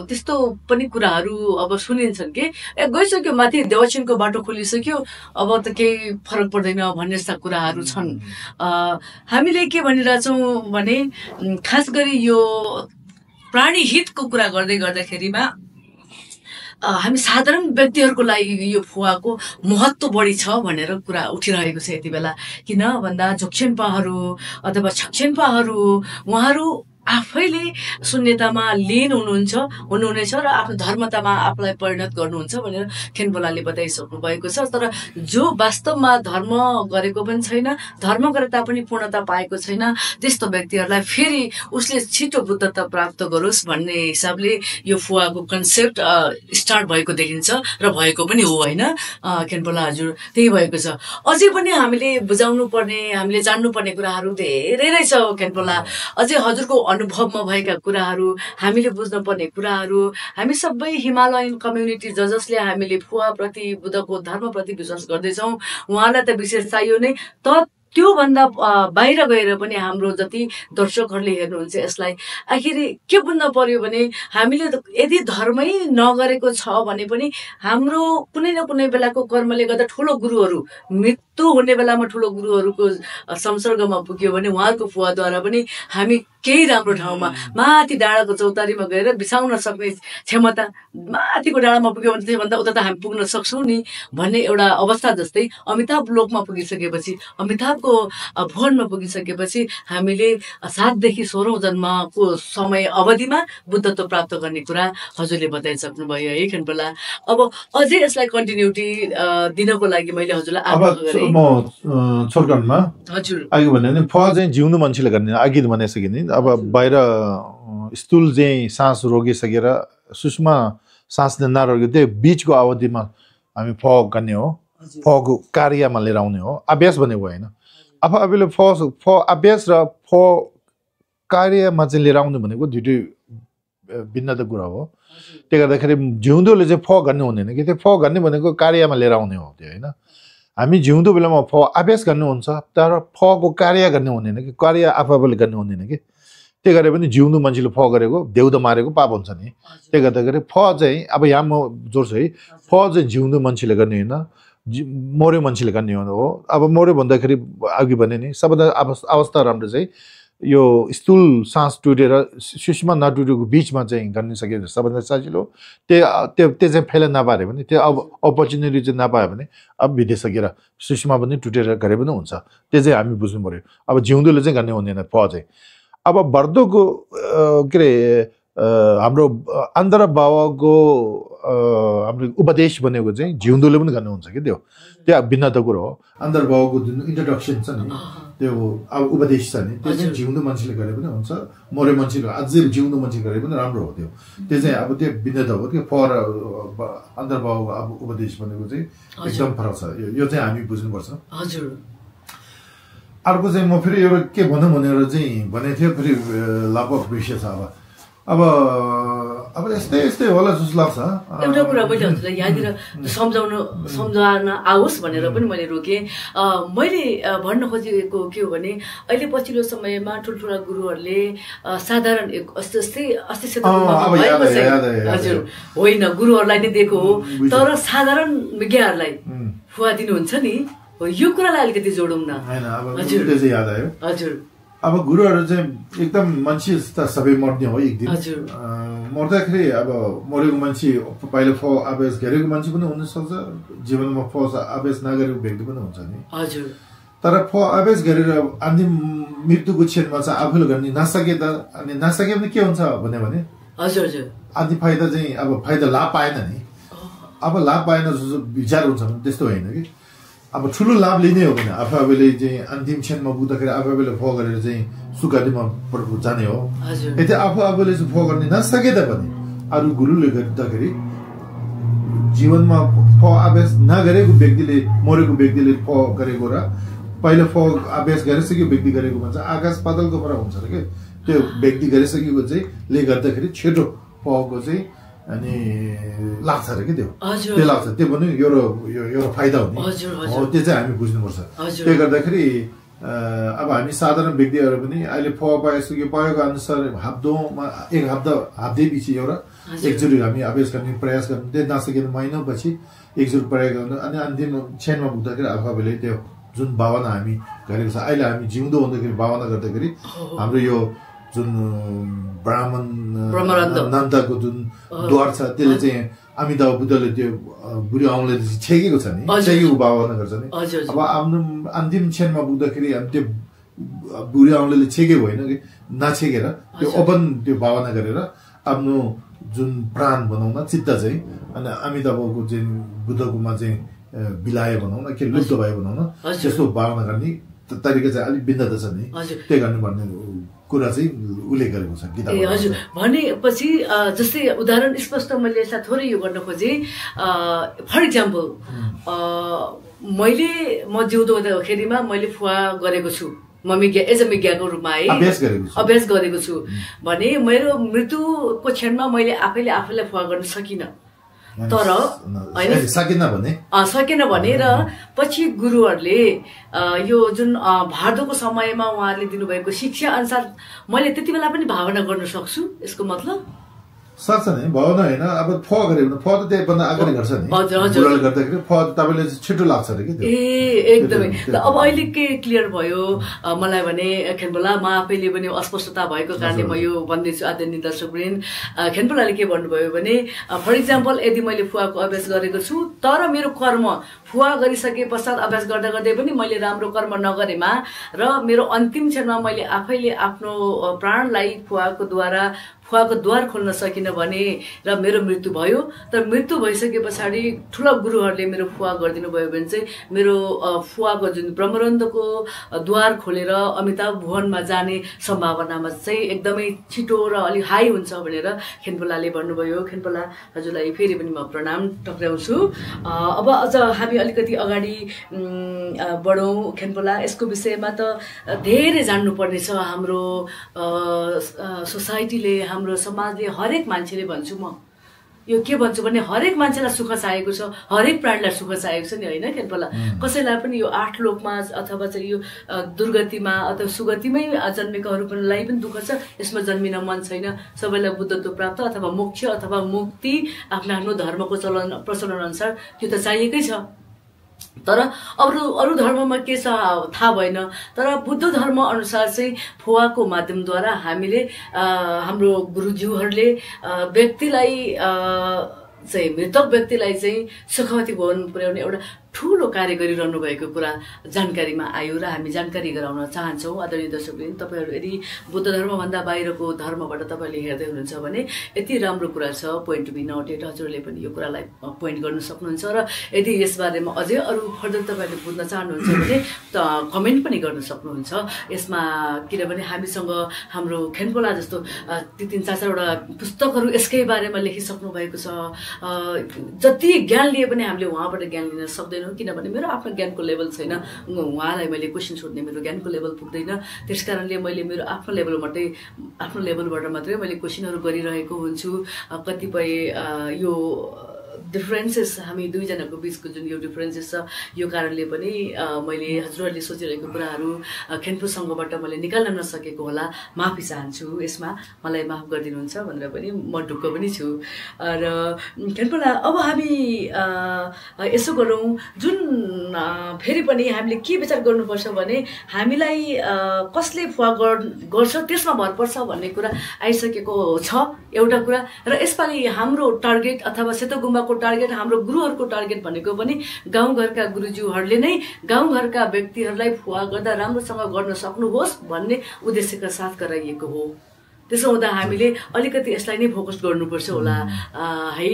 त्यस्तो पनि कुराहरू अब सुनिन्छन् कि गइसक्यो माथि देवक्षनको बाटो खोलिसक्यो अब त केही फरक पर्दैन भन्ने जस्ता कुराहरू छन्। हामीले के भनिरहेछौँ भने खास गरी यो प्राणी हितको कुरा गर्दै गर्दाखेरिमा हामी साधारण व्यक्तिहरूको लागि यो फुवाको महत्त्व बढी छ भनेर कुरा उठिरहेको छ यति बेला। किन भन्दा झोक्छेन्पाहरू अथवा छक्छेन्पाहरू उहाँहरू आफैले शून्यतामा लीन हुनुहुनेछ र आफ्नो धर्मतामा आफूलाई परिणत गर्नुहुन्छ भनेर खेनबोलाले बताइसक्नु भएको छ। तर जो वास्तवमा धर्म गरेको पनि छैन, धर्म गरे तापनि पूर्णता पाएको छैन, त्यस्तो व्यक्तिहरूलाई फेरि उसले छिटो बुद्धता प्राप्त गरोस् भन्ने हिसाबले यो फुवाको कन्सेप्ट स्टार्ट भएको देखिन्छ र भएको पनि हो होइन खेनबोला हजुर? त्यही भएको छ। अझै पनि हामीले बुझाउनु पर्ने, हामीले जान्नुपर्ने कुराहरू धेरै नै छ खेनबोला। अझै हजुरको अनुभवमा भएका कुराहरू, हामीले बुझ्नुपर्ने कुराहरू, हामी सबै हिमालयन कम्युनिटी जसले हामीले फुवाप्रति, बुद्धको धर्मप्रति विश्वास गर्दैछौँ उहाँलाई त विशेष चाहियो नै। त्योभन्दा बाहिर गएर पनि हाम्रो जति दर्शकहरूले हेर्नुहुन्छ यसलाई आखिर के बुझ्न पर्यो भने हामीले यदि धर्मै नगरेको छ भने पनि हाम्रो कुनै न कुनै बेलाको कर्मले गर्दा ठुलो गुरुहरू मृत्यु हुने बेलामा ठुलो गुरुहरूको संसर्गमा पुग्यो भने उहाँहरूको फुवाद्वारा पनि हामी केही राम्रो ठाउँमा माथि डाँडाको चौतारीमा गएर बिसाउन सक्ने क्षमता, माथिको डाँडामा पुग्यो भने त्योभन्दा उता त हामी पुग्न सक्छौँ नि भन्ने एउटा अवस्था जस्तै अमिताभ लोकमा पुगिसकेपछि, अमिताभको भवनमा पुगिसकेपछि हामीले 7 देखि 16औं जन्मको समय अवधिमा बुद्धत्व प्राप्त गर्ने कुरा हजुरले बताइसक्नुभयो है खेनबोला। अब अझै यसलाई कन्टिन्युटी दिनको लागि मैले हजुरलाई आग्रह गरेँ। म छोटकटमा हजुर अघि भने नि फुवा चाहिँ जिउँदो मान्छेले गर्ने, अघि भनिसके नि अब बाहिर स्थूल चाहिँ सास रोकिसकेर सूक्ष्म सासले नरोक्यो त्यो बिचको अवधिमा हामी फुवा गर्ने हो, फुवाको कार्यमा लिएर आउने हो, अभ्यास भनेको होइन। अब अबले अभ्यास र फुवा कार्यमा चाहिँ लिएर आउने भनेको दुइटै भिन्नता कुरा हो। त्यो गर्दाखेरि जिउँदोले चाहिँ फुवा गर्ने हुँदैन कि, त्यो फुवा गर्ने भनेको कार्यमा लिएर आउने हो त्यो होइन। हामी जिउँदो बेलामा फुवा अभ्यास गर्नु हुन्छ तर फुवाको कार्य गर्ने हुँदैन कि, कार्य आफूले गर्ने हुँदैन कि। त्यो गरे पनि जिउँदो मान्छेले फुवा गरेको देउदा मारेको पाप हुन्छ नि। त्यो गर्दाखेरि फुवा चाहिँ अब यहाँ म जोड्छु है, फुवा चाहिँ जिउँदो मान्छेले गर्ने होइन, मर्यो मान्छेले गर्ने हो। अब मर्यो भन्दाखेरि अघि भने नि सबभन्दा अवस्था राम्रो चाहिँ यो स्थूल सास टुटेर सूक्ष्म नटुटेको बिचमा चाहिँ गर्न सके सबभन्दा सजिलो। त्यो चाहिँ फेला नपारे भने, त्यो अब अपर्च्युनिटी चाहिँ नपायो भने अब बितिसकेर सूक्ष्म पनि टुटेर गरे पनि हुन्छ। त्यो चाहिँ हामी बुझ्नु पर्यो। अब जिउँदोले चाहिँ गर्ने हुँदैन फुवा चाहिँ। अब बर्दोको के अरे हाम्रो अन्तर्भावको हाम्रो उपदेश भनेको चाहिँ जिउँदोले पनि गर्नुहुन्छ कि त्यो भिन्नता कुरो हो। अन्तर्भावको जुन इन्ट्रोडक्सन छ नि त्यो अब उपदेश छ नि त्यो चाहिँ जिउँदो मान्छेले गरे पनि हुन्छ, मरे मान्छेले अझै जिउँदो मान्छे गरे पनि राम्रो हो। त्यो चाहिँ अब त्यो भिन्नता हो। त्यो फर अन्तर्भावको अब उपदेश भनेको चाहिँ एकदम फरक छ। यो चाहिँ हामी बुझ्नुपर्छ। हजुर अर्को चाहिँ म फेरि एउटा के भनौँ भनेर चाहिँ भनेको थिएँ, फेरि लगभग विषय छ। अब यस्तै होला जस्तो लाग्छ। एउटा कुरा मैले हजुरलाई यहाँनिर सम्झाउन आओस् भनेर पनि मैले रोकेँ। मैले भन्न खोजेको के हो भने अहिले पछिल्लो समयमा ठुल्ठुला गुरुहरूले साधारण अस्ति हजुर होइन गुरुहरूलाई नै दिएको हो, तर साधारण विज्ञहरूलाई फुवा दिनुहुन्छ नि, यो कुरालाई अलिकति जोडौँ न। हजुर याद आयो। हजुर अब गुरुहरू चाहिँ एकदम मान्छे त सबै मर्ने हो एक दिन। मर्दाखेरि अब मरेको मान्छे पहिला फुवा अभ्यास गरेको मान्छे पनि हुनसक्छ, जीवनमा फुवा अभ्यास नगरेको व्यक्ति पनि हुन्छ नि। हजुर तर फुवा अभ्यास गरेर अन्तिम मृत्युको क्षणमा चाहिँ आफूले गर्ने नसके त, अनि नसके पनि के हुन्छ भने हजुर हजुर अन्तिम फाइदा चाहिँ अब फाइदा लाभ पाएन नि। अब लाभ पाएन जस्तो विचार हुन्छ भने त्यस्तो होइन कि। अब ठुलो लाभ लिने हो भने आफूले चाहिँ अन्तिम क्षणमा पुग्दाखेरि आफूले फुवा गरेर चाहिँ सुकादीमा जाने हो। यदि आफूले चाहिँ फुवा गर्ने नसके तापनि अरू गुरुले गर्दाखेरि जीवनमा फुवा अभ्यास नगरेको व्यक्तिले, मरेको व्यक्तिले फुवा गरेको र पहिला फुवा अभ्यास गरिसकेको व्यक्ति गरेको भन्छ आकाश पातालको फरक हुन्छ र के। त्यो व्यक्ति गरिसकेको चाहिँ ले गर्दाखेरि छिटो फुवाको चाहिँ अनि लाग्छ अरे कि त्यो हजुर त्यो लाग्छ त्यो पनि एउटा फाइदा हो नि हजुर हो हजुर त्यो चाहिँ हामी बुझ्नुपर्छ हजुर त्यसले गर्दाखेरि अब हामी साधारण व्यक्तिहरू पनि अहिले पाएको अनुसार एक हप्दै पछि एउटा एकचोटि हामी अभ्यास गर्ने प्रयास गर्नु त्यो नसकेन महिनौपछि एकचोटि प्रयास गर्नु अनि अन्तिम क्षणमा पुग्दाखेरि आफूले त्यो जुन भावना हामी गरेको छ अहिले हामी जिउँदो हुँदाखेरि भावना गर्दाखेरि हाम्रो यो जुन ब्राह्मण नान्ताको जुन द्वार छ त्यसले चाहिँ अमिताभ बुद्धले त्यो बुढी औँले छेकेको छ नि छेकेको भावना गर्छ नि अब आफ्नो अन्तिम क्षणमा पुग्दाखेरि हामी त्यो बुढी औँले छेकेको होइन कि नछेकेर त्यो ओपन त्यो भावना गरेर आफ्नो जुन प्राण बनाउन चित्त चाहिँ अनि अमिताभको चाहिँ बुद्धकोमा चाहिँ बिलाय भनौँ न के लुप्त भयो भनौँ न त्यस्तो भावना गर्ने तरिका चाहिँ अलिक भिन्नता छ नि त्यही गर्नुपर्ने कुरा चाहिँ उल्लेख गरेको छ किताबमा हजुर भनेपछि जस्तै उदाहरण स्पष्ट मैले यसलाई थोरै यो गर्न खोजेँ फर इक्जाम्पल म जिउँदो हुँदाखेरिमा मैले फुवा गरेको छु एज अ मिज्ञाको रूपमा है अभ्यास गरेको छु भने मेरो मृत्युको क्षणमा मैले आफैलाई फुवा गर्न सकिनँ तर सकेन भने र पछि गुरुहरूले यो जुन भादोको समयमा उहाँहरूले दिनुभएको शिक्षा अनुसार मैले त्यति बेला पनि भावना गर्न सक्छु यसको मतलब सक्छ नि भावना होइन अब फ गऱ्यो भने फ त त्यहीभन्दा अगाडि गर्छ नि गुरुले गर्दाखेरि फ तपाईँले छिटो लाग्छ अरे कि एकदमै अब अहिले के क्लियर भयो मलाई भने खेनपोला म आफैले पनि अस्पष्टता भएको कारणले म यो भन्दैछु आदरणीय दर्शकवृन्द खेनपोलाले के भन्नुभयो भने फर इक्जाम्पल यदि मैले फुवाको अभ्यास गरेको छु तर मेरो कर्म फुवा गरिसके पश्चात अभ्यास गर्दा गर्दै पनि मैले राम्रो कर्म नगरेमा र मेरो अन्तिम क्षणमा मैले आफैले आफ्नो प्राणलाई फुवाको द्वार खोल्न सकिनँ भने र मेरो मृत्यु भयो तर मृत्यु भइसके पछाडि ठुला गुरुहरूले मेरो फुवा गरिदिनु भयो भने चाहिँ मेरो फुवाको जुन ब्रह्मरन्धको द्वार खोलेर अमिताभ भुवनमा जाने सम्भावनामा चाहिँ एकदमै छिटो र अलिक हाई हुन्छ भनेर खेनपोलाले भन्नुभयो खेनपोला हजुरलाई फेरि पनि म प्रणाम टक्राउँछु अब अझ हामी अलिकति अगाडि बढौँ खेनपोला यसको विषयमा त धेरै जान्नुपर्ने छ हाम्रो सोसाइटीले हाम्रो समाजले हरेक मान्छेले भन्छु म यो के भन्छु भने हरेक मान्छेलाई सुख चाहिएको छ हरेक प्राणीलाई सुख चाहिएको छ नि होइन खेनपोला कसैलाई पनि यो 8 लोकमा अथवा चाहिँ यो दुर्गतिमा अथवा सुगतिमै जन्मेकाहरूलाई पनि दुःख छ यसमा जन्मिन मन छैन सबैलाई बुद्धत्व प्राप्त अथवा मोक्ष अथवा मुक्ति आफ्नो धर्मको प्रचलन अनुसार त्यो त चाहिएकै छ तर अरू धर्ममा के छ थाहा भएन तर बुद्ध धर्म अनुसार चाहिँ फुवाको माध्यमद्वारा हामीले हाम्रो गुरुज्यूहरूले व्यक्तिलाई चाहिँ मृतक व्यक्तिलाई चाहिँ सुखवती भवन पुर्याउने एउटा ठुलो कार्य गरिरहनु भएको कुरा जानकारीमा आयो र हामी जानकारी गराउन चाहन्छौँ आदरणीय दर्शकवृन्द तपाईँहरू यदि बुद्ध धर्मभन्दा बाहिरको धर्मबाट तपाईँले हेर्दै हुनुहुन्छ भने यति राम्रो कुरा छ पोइन्ट टु बी नोटेड हजुरले पनि यो कुरालाई पोइन्ट गर्न सक्नुहुन्छ र यदि यसबारेमा अझै अरू फर्दर तपाईँले बुझ्न चाहनुहुन्छ भने कमेन्ट पनि गर्न सक्नुहुन्छ यसमा किनभने हामीसँग हाम्रो खेनपोला जस्तो 3-4वटा पुस्तकहरू यसकै बारेमा लेखिसक्नु भएको छ जति ज्ञान लिए पनि हामीले उहाँबाट ज्ञान लिन सक्दैनौँ किनभने मेरो आफ्नो ज्ञानको लेभल छैन उहाँलाई मैले क्वेसन सोध्ने मेरो ज्ञानको लेभल पुग्दैन त्यसकारणले मैले मेरो आफ्नो लेभलबाट मात्रै मैले क्वेसनहरू गरिरहेको हुन्छु कतिपय यो डिफरेन्सेस हामी दुईजनाको बिचको जुन यो डिफरेन्सेस छ यो कारणले पनि मैले हजुरहरूले सोचिरहेको कुराहरू खेनपोसँगबाट मैले निकाल्न नसकेको होला माफी चाहन्छु यसमा मलाई माफ गरिदिनुहुन्छ भनेर पनि म ढुक्क पनि छु र खेनपोला अब हामी यसो गरौँ जुन फेरि पनि हामीले के विचार गर्नुपर्छ भने हामीलाई कसले फुवा गर्छ त्यसमा भर पर्छ भन्ने कुरा आइसकेको छ एउटा कुरा र यसपालि हाम्रो टार्गेट अथवा सेतो गुम्बाको टार्गेट हाम्रो गुरुहरूको टार्गेट भनेको पनि गाउँघरका गुरुज्यूहरूले नै गाउँघरका व्यक्तिहरूलाई फुवा गर्दा राम्रोसँग गर्न सक्नुहोस् भन्ने उद्देश्यका साथ गराइएको हो त्यसो हुँदा हामीले अलिकति यसलाई नै फोकस गर्नुपर्छ होला है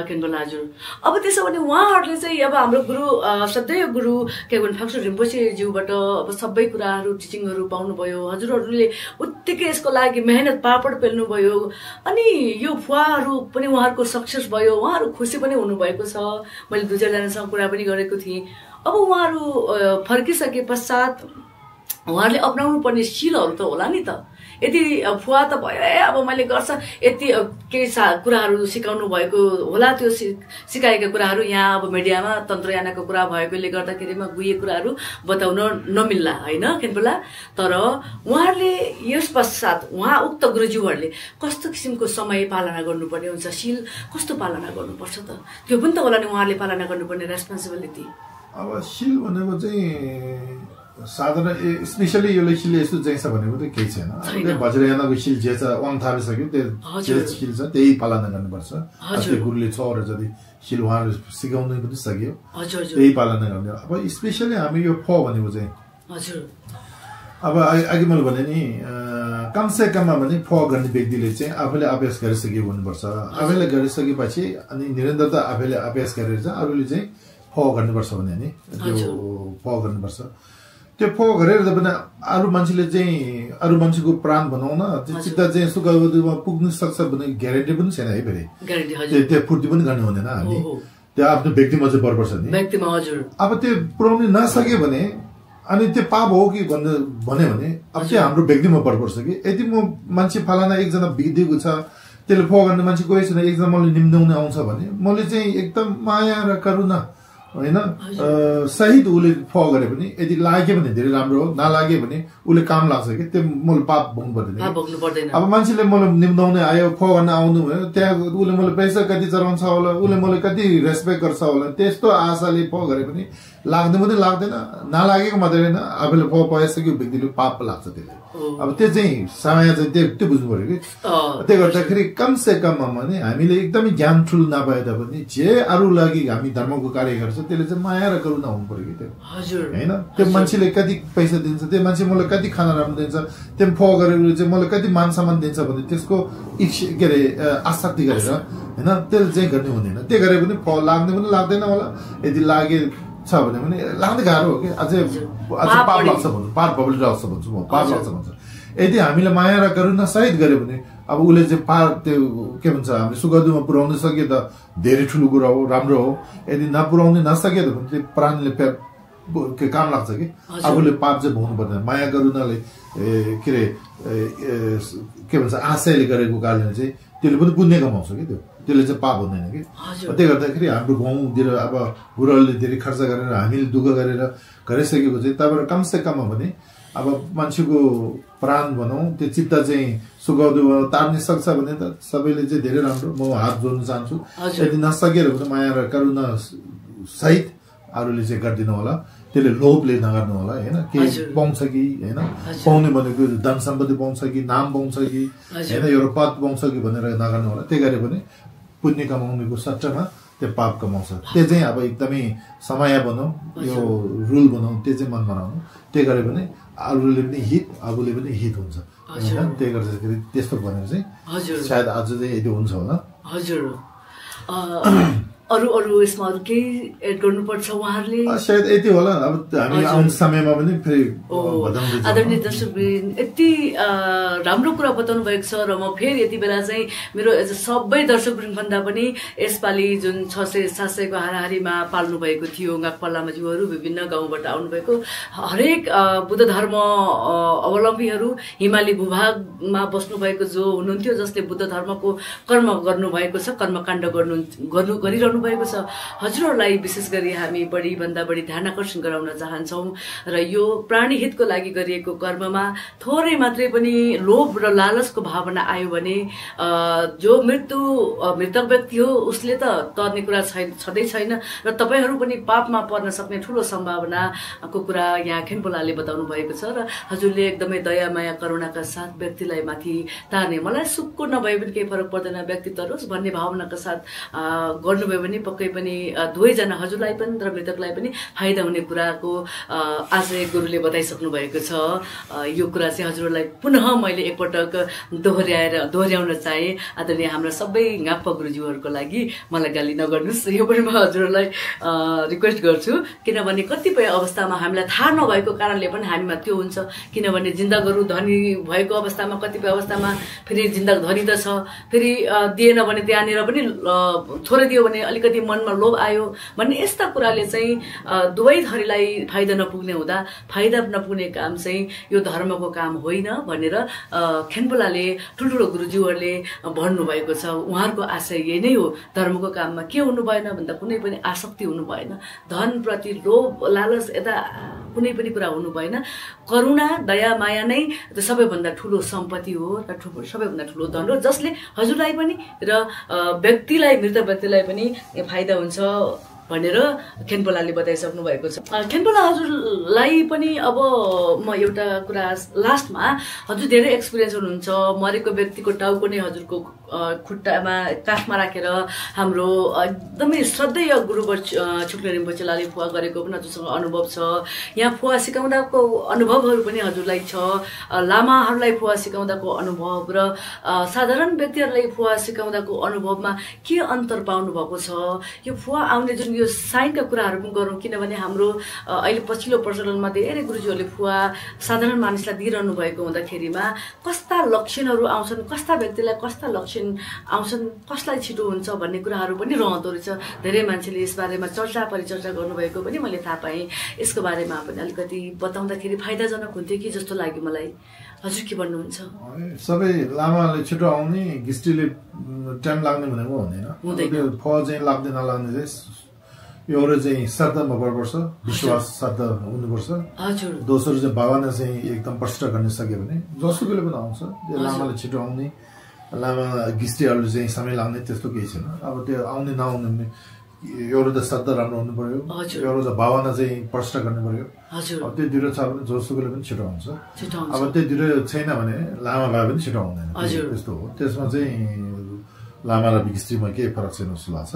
खेनपोला हजुर अब त्यसो भने उहाँहरूले चाहिँ अब हाम्रो गुरु श्रद्धेय गुरु के भन्छ फाक्सु रिम्पोछेज्यूबाट अब सबै कुराहरू टिचिङहरू पाउनुभयो हजुरहरूले उत्तिकै यसको लागि मेहनत पापड पेल्नुभयो अनि यो फुवाहरू पनि उहाँहरूको सक्सेस भयो उहाँहरू खुसी पनि हुनुभएको छ मैले 2-4जनासँग कुरा पनि गरेको थिएँ अब उहाँहरू फर्किसके पश्चात उहाँहरूले अपनाउनु पर्ने सिलहरू त होला नि त यति फुवा त भयो अब मैले गर्छ यति केही कुराहरू सिकाउनु भएको होला त्यो सिकाएका कुराहरू यहाँ अब मिडियामा तन्त्रयानको कुरा भएकोले गर्दाखेरिमा गुहिएको कुराहरू बताउन नमिल्ला होइन खेनपुला तर उहाँहरूले यस पश्चात उक्त गुरुज्यूहरूले कस्तो किसिमको समय पालना गर्नुपर्ने हुन्छ शील कस्तो पालना गर्नुपर्छ त त्यो पनि त होला नि उहाँहरूले पालना गर्नुपर्ने रेस्पोन्सिबिलिटी अब शील भनेको चाहिँ साधारण स्पेसली यो शील यस्तो चाहिँ छ भनेको त केही छैन वज्रयानको शील जे छ वाङ थापिसक्यो त्यो जे शील छ त्यही पालना गर्नुपर्छ त्यो गुरुले 6 वटा जति शील उहाँहरूले सिकाउनु पनि सक्यो त्यही पालना गर्ने अब स्पेसली हामी यो फ भनेको चाहिँ हजुर अब अघि मैले भने नि कमसे कममा भने फ गर्ने व्यक्तिले चाहिँ आफूले अभ्यास गरिसकेको हुनुपर्छ आफूले गरिसकेपछि अनि निरन्तरता आफूले अभ्यास गरेर चाहिँ अरूले चाहिँ फ गर्नुपर्छ भने नि त्यो फ गर्नुपर्छ त्यो फ गरेर पनि अरू मान्छेले चाहिँ अरू मान्छेको प्राण भनौँ न त्यो चित्त चाहिँ सुखमा पुग्न सक्छ भने ग्यारेन्टी पनि छैन है फेरि त्यो पूर्ति पनि गर्नु हुँदैन हामी त्यो आफ्नो व्यक्तिमा चाहिँ बराबर छ नि अब त्यो पुर्याउनु नसक्यो भने अनि त्यो पाप हो कि भन्यो भने अब त्यो हाम्रो व्यक्तिमा बराबर छ कि यदि म मान्छे फलाना एकजना बिग्देको छ त्यसले फ गर्ने मान्छे कोही छैन एकजना मलाई निम्दाउने आउँछ भने मैले चाहिँ एकदम माया र करुणा होइन सहित उसले फ गरे पनि यदि लाग्यो भने धेरै राम्रो हो नलाग्यो भने उसले काम लाग्छ कि त्यो मैले पाप भोग्नु पर्दैन अब मान्छेले मलाई निम्दाउने आयो फ गर्न आउनु भयो त्यहाँ उसले मलाई पैसा कति चढाउँछ होला उसले मलाई कति रेस्पेक्ट गर्छ होला त्यस्तो आशाले फ गरे पनि लाग्नु पनि लाग्दैन नलागेको मात्रै होइन आफूले फ पाइसक्यो व्यक्तिले पाप लाग्छ त्यसले अब त्यो चाहिँ समय चाहिँ त्यो बुझ्नु पर्यो कि त्यो गर्दाखेरि कमसे कममा भने हामीले एकदमै ज्ञान ठुल नपाए तापनि जे अरू लागि हामी धर्मको कार्य गर्छ त्यसले चाहिँ माया र करुणा हुनु पर्यो कि त्यो होइन त्यो मान्छेले कति पैसा दिन्छ त्यो मान्छे मलाई कति खाना राम्रो दिन्छ त्यो फ गरेर चाहिँ मलाई कति मान सम्मान दिन्छ भने त्यसको के अरे आसक्ति गरेर होइन त्यसले चाहिँ गर्ने हुँदैन त्यो गरे पनि फ लाग्ने पनि लाग्दैन होला यदि लागे छ भने पनि लाग्दै गाह्रो हो कि अझै पाप लाग्छ भन्छु पाप बबली लाग्छ भन्छु म पाप लाग्छ भन्छु यदि हामीले माया र करुणा सहित गऱ्यो भने अब उसले चाहिँ पार त्यो के भन्छ हामीले सुखदुःखमा पुर्याउन सक्यो त धेरै ठुलो कुरा हो राम्रो हो यदि नपुर्याउन नसक्यो त भने त्यो प्राणले के काम लाग्छ कि आफूले पाप चाहिँ भोग्नु पर्दैन माया करुणाले के अरे के भन्छ आशयले गरेको कारणले चाहिँ त्यसले पनि पुण्य कमाउँछ कि त्यसले चाहिँ पाप हुँदैन कि त्यही गर्दाखेरि हाम्रो गाउँतिर अब गुरुहरूले धेरै खर्च गरेर हामीले दुःख गरेर गरिसकेको चाहिँ त्यहाँबाट कमसे कममा भने अब मान्छेको प्राण भनौँ त्यो चित्त चाहिँ सुखदुःख तार्न सक्छ भने त सबैले चाहिँ धेरै राम्रो म हात जोड्न चाहन्छु यदि नसकेर भने माया र करुणा सहित अरूले चाहिँ गरिदिनु होला त्यसले लोभले नगर्नु होला होइन के पाउँछ कि होइन पाउने भनेको धन सम्पत्ति पाउँछ कि नाम पाउँछ कि होइन एउटा पद पाउँछ कि भनेर नगर्नु होला त्यही गरे भने पुण्य कमाउनेको सट्टामा त्यो पाप कमाउँछ त्यो चाहिँ अब एकदमै समय भनौँ यो रुल भनौँ त्यो चाहिँ मन बनाउनु त्यही गरे भने अरूले पनि हित आफूले पनि हित हुन्छ होइन त्यही गर्दाखेरि त्यस्तो भनेर चाहिँ सायद आज चाहिँ यदि हुन्छ होला हजुर अरू यसमा अरू केही एड गर्नुपर्छ उहाँहरूले सायद यति होला अब हामी आउने समयमा पनि फेरि आदरणीय दर्शकवृन्द यति राम्रो कुरा बताउनु भएको छ र म फेरि यति बेला चाहिँ मेरो सबै दर्शकवृन्द भन्दा पनि यसपालि जुन 600-700 को हाराहारीमा पाल्नु भएको थियो गाक्पा लामाज्यूहरू विभिन्न गाउँबाट आउनुभएको हरेक बुद्ध धर्म अवलम्बीहरू हिमाली भूभागमा बस्नु भएको जो हुनुहुन्थ्यो जसले बुद्ध धर्मको कर्म गर्नुभएको छ कर्मकाण्ड गरिरहनु भएको छ हजुरहरूलाई विशेष गरी हामी बढी भन्दा बढी ध्यान आकर्षण गराउन चाहन्छौँ र यो प्राणी हितको लागि गरिएको कर्ममा थोरै मात्रै पनि लोभ र लालचको भावना आयो भने जो मृतक व्यक्ति हो उसले त तर्ने कुरा छँदै छैन र तपाईहरू पनि पापमा पर्न सक्ने ठूलो सम्भावनाको कुरा यहाँ खेम्पोलाले बताउनु भएको छ र हजुरले एकदमै दया माया करुणाका साथ व्यक्तिलाई माथि तार्ने मलाई सुखको नभए पनि केही फरक पर्दैन व्यक्ति तरोस् भन्ने भावनाका साथ गर्नुभयो भने पक्कै पनि दुवैजना हजुरलाई पनि र मृतकलाई पनि फाइदा हुने कुराको आज गुरुले बताइसक्नु भएको छ यो कुरा चाहिँ हजुरलाई पुनः मैले एकपटक दोहोर्याउन चाहे आदरणीय हाम्रा सबै गाप्पा गुरुज्यूहरूको लागि मलाई गाली नगर्नुहोस् यो पनि म हजुरलाई रिक्वेस्ट गर्छु किनभने कतिपय अवस्थामा हामीलाई थाहा नभएको कारणले पनि हामीमा त्यो हुन्छ किनभने जिन्दगहरू धनी भएको अवस्थामा कतिपय अवस्थामा फेरि जिन्दग धनी त छ फेरि दिएन भने त्यहाँनिर पनि थोरै दियो भने अलिकति मनमा लोभ आयो भन्ने यस्ता कुराले चाहिँ दुवै थरीलाई फाइदा नपुग्ने हुँदा फाइदा नपुग्ने काम चाहिँ यो धर्मको काम होइन भनेर खेनपोलाले ठुल्ठुलो गुरुज्यूहरूले भन्नुभएको छ। उहाँहरूको आशय यही नै हो, धर्मको काममा के हुनु भएन भन्दा कुनै पनि आसक्ति हुनु भएन, धनप्रति लोभ लालच यता कुनै पनि कुरा हुनु भएन। करुणा दया माया नै सबैभन्दा ठुलो सम्पत्ति हो र सबैभन्दा ठुलो धन हो, जसले हजुरलाई पनि र व्यक्तिलाई मृत व्यक्तिलाई पनि फाइदा हुन्छ भनेर खेनपोलाले बताइसक्नु भएको छ। खेनपोला हजुरलाई पनि अब म एउटा कुरा लास्टमा, हजुर धेरै एक्सपिरियन्स हुनुहुन्छ, मरेको व्यक्तिको टाउको नै हजुरको खुट्टामा काखमा राखेर हाम्रो एकदमै श्रद्धेय गुरुवर छुक्ने रिम्पोछे लाली फुवा गरेको पनि हजुरसँग अनुभव छ। यहाँ फुवा सिकाउँदाको अनुभवहरू पनि हजुरलाई छ, लामाहरूलाई फुवा सिकाउँदाको अनुभव र साधारण व्यक्तिहरूलाई फुवा सिकाउँदाको अनुभवमा के अन्तर पाउनु भएको छ। यो फुवा आउने जुन यो साइनका कुराहरू पनि गरौँ, किनभने हाम्रो अहिले पछिल्लो प्रचलनमा धेरै गुरुजीहरूले फुवा साधारण मानिसलाई दिइरहनु भएको हुँदाखेरिमा कस्ता लक्षणहरू आउँछन्, कस्ता व्यक्तिलाई कस्ता लक्षण आउँछन्, कसलाई छिटो हुन्छ भन्ने कुराहरू पनि रहँदो रहेछ। धेरै मान्छेले यसबारेमा परिचर्चा गर्नुभएको पनि मैले थाहा पाएँ। यसको बारेमा पनि अलिकति बताउँदाखेरि फाइदाजनक हुन्थ्यो कि जस्तो लाग्यो मलाई। हजुर के भन्नुहुन्छ? सबै लामाले छिटो आउने, गिस्टीले टाइम लाग्ने भनेको हुँदैन। फल चाहिँ लाग्दै नलाग्ने चाहिँ एउटा चाहिँ श्रद्धामा पर्नुपर्छ, विश्वास श्रद्धा हुनुपर्छ। दोस्रो चाहिँ भावना चाहिँ एकदम प्रष्ट गर्न सक्यो भने जसुकैले पनि आउँछ। त्यो लामाले छिटो आउने, लामा गिस्टीहरूले चाहिँ समय लाग्ने त्यस्तो केही छैन। अब त्यो आउने नआउने भने एउटा त श्रद्धा राम्रो हुनु पर्यो, एउटा त भावना चाहिँ प्रष्ट गर्नु पर्यो। अब त्यो दुइटा छ भने जोसुकैले पनि छिटो आउँछ। अब त्यो दुइटा छैन भने लामा भए पनि छिटो आउँदैन, त्यस्तो हो। त्यसमा चाहिँ लामा र गिस्टीमा केही फरक छैन जस्तो लाग्छ।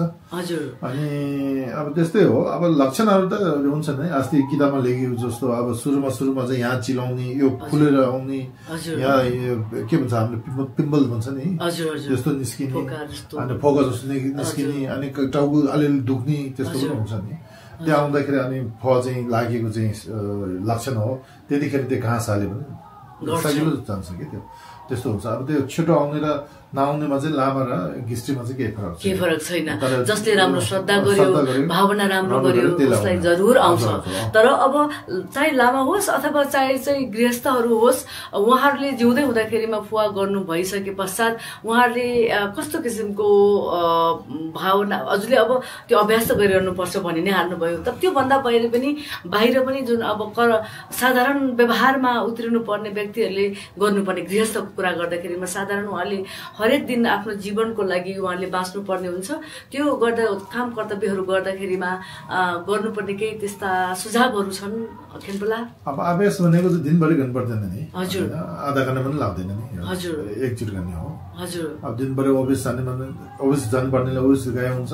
अनि अब त्यस्तै हो। अब लक्षणहरू त हुन्छ नै, अस्ति किताबमा लेखेको जस्तो अब सुरुमा चाहिँ यहाँ चिलाउने, यो फुलेर आउने, यहाँ के भन्छ हामीले पिम्पल भन्छ नि त्यस्तो निस्किने, अनि फोका जस्तो निस्किने, अनि टाउको अलिअलि दुख्ने त्यस्तो पनि हुन्छ नि। त्यो आउँदाखेरि अनि फल चाहिँ लागेको चाहिँ लक्षण हो। त्यतिखेर त्यो घाँस हाल्यो भने सजिलो जान्छ कि त्यो त्यस्तो हुन्छ। अब त्यो छिटो आउने र नआउनेमा चाहिँ लामा र गिस्टीमा चाहिँ केही फरक छैन। जसले राम्रो श्रद्धा गर्यो, भावना राम्रो गर्यो, उसलाई जरुर आउँछ। तर अब चाहे लामा होस् अथवा चाहे चाहिँ गृहस्थहरू होस्, उहाँहरूले जिउँदै हुँदाखेरिमा फुवा गर्नु भइसके पश्चात उहाँहरूले कस्तो किसिमको भावना, हजुरले अब त्यो अभ्यास त गरिरहनुपर्छ भनि नै हाल्नुभयो। तर त्योभन्दा पहिले पनि बाहिर पनि जुन अब साधारण व्यवहारमा उत्रिनु पर्ने व्यक्तिहरूले गर्नुपर्ने गृहस्थको कुरा गर्दाखेरिमा साधारण उहाँले हरेक दिन आफ्नो जीवनको लागि उहाँले बाँच्नु पर्ने हुन्छ। त्यो गर्दा काम कर्तव्यहरू गर्दाखेरिमा गर्नुपर्ने केही त्यस्ता सुझावहरू छन् खेनपोला? अब अभ्यास भनेको चाहिँ दिनभरि गर्नु पर्दैन नि, हजुर, आधा घन्टा पनि लाग्दैन नि, हजुर, एकचोटि गर्ने हो। हजुर, अब दिनभरि अफिस जानुपर्नेले अफिस गए हुन्छ,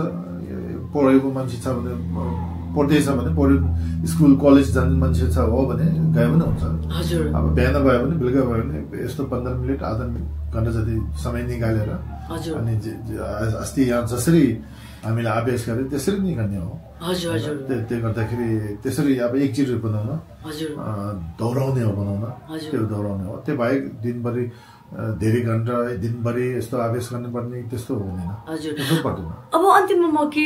पढेको मान्छे छ भने पढ्दैछ भने स्कुल कलेज जाने मान्छे छ हो भने गए पनि हुन्छ। हजुर, अब बिहान भयो भने बेलुका भयो भने यस्तो 15 मिनट आधा घन्टा जति समय निकालेर, अनि अस्ति यहाँ जसरी हामीले अभ्यास गरे त्यसरी नै गर्ने हो। हजुर हजुर, त्यो गर्दाखेरि त्यसरी अब एकचोटि बनाउन, दोहोऱ्याउने हो बनाउन, त्यो दोहोऱ्याउने हो। त्यो बाहेक दिनभरि धेरै घन्टा दिनभरि यस्तो अभ्यास गर्नुपर्ने त्यस्तो हुँदैन। हजुर, पर्दैन। अब अन्तिममा म के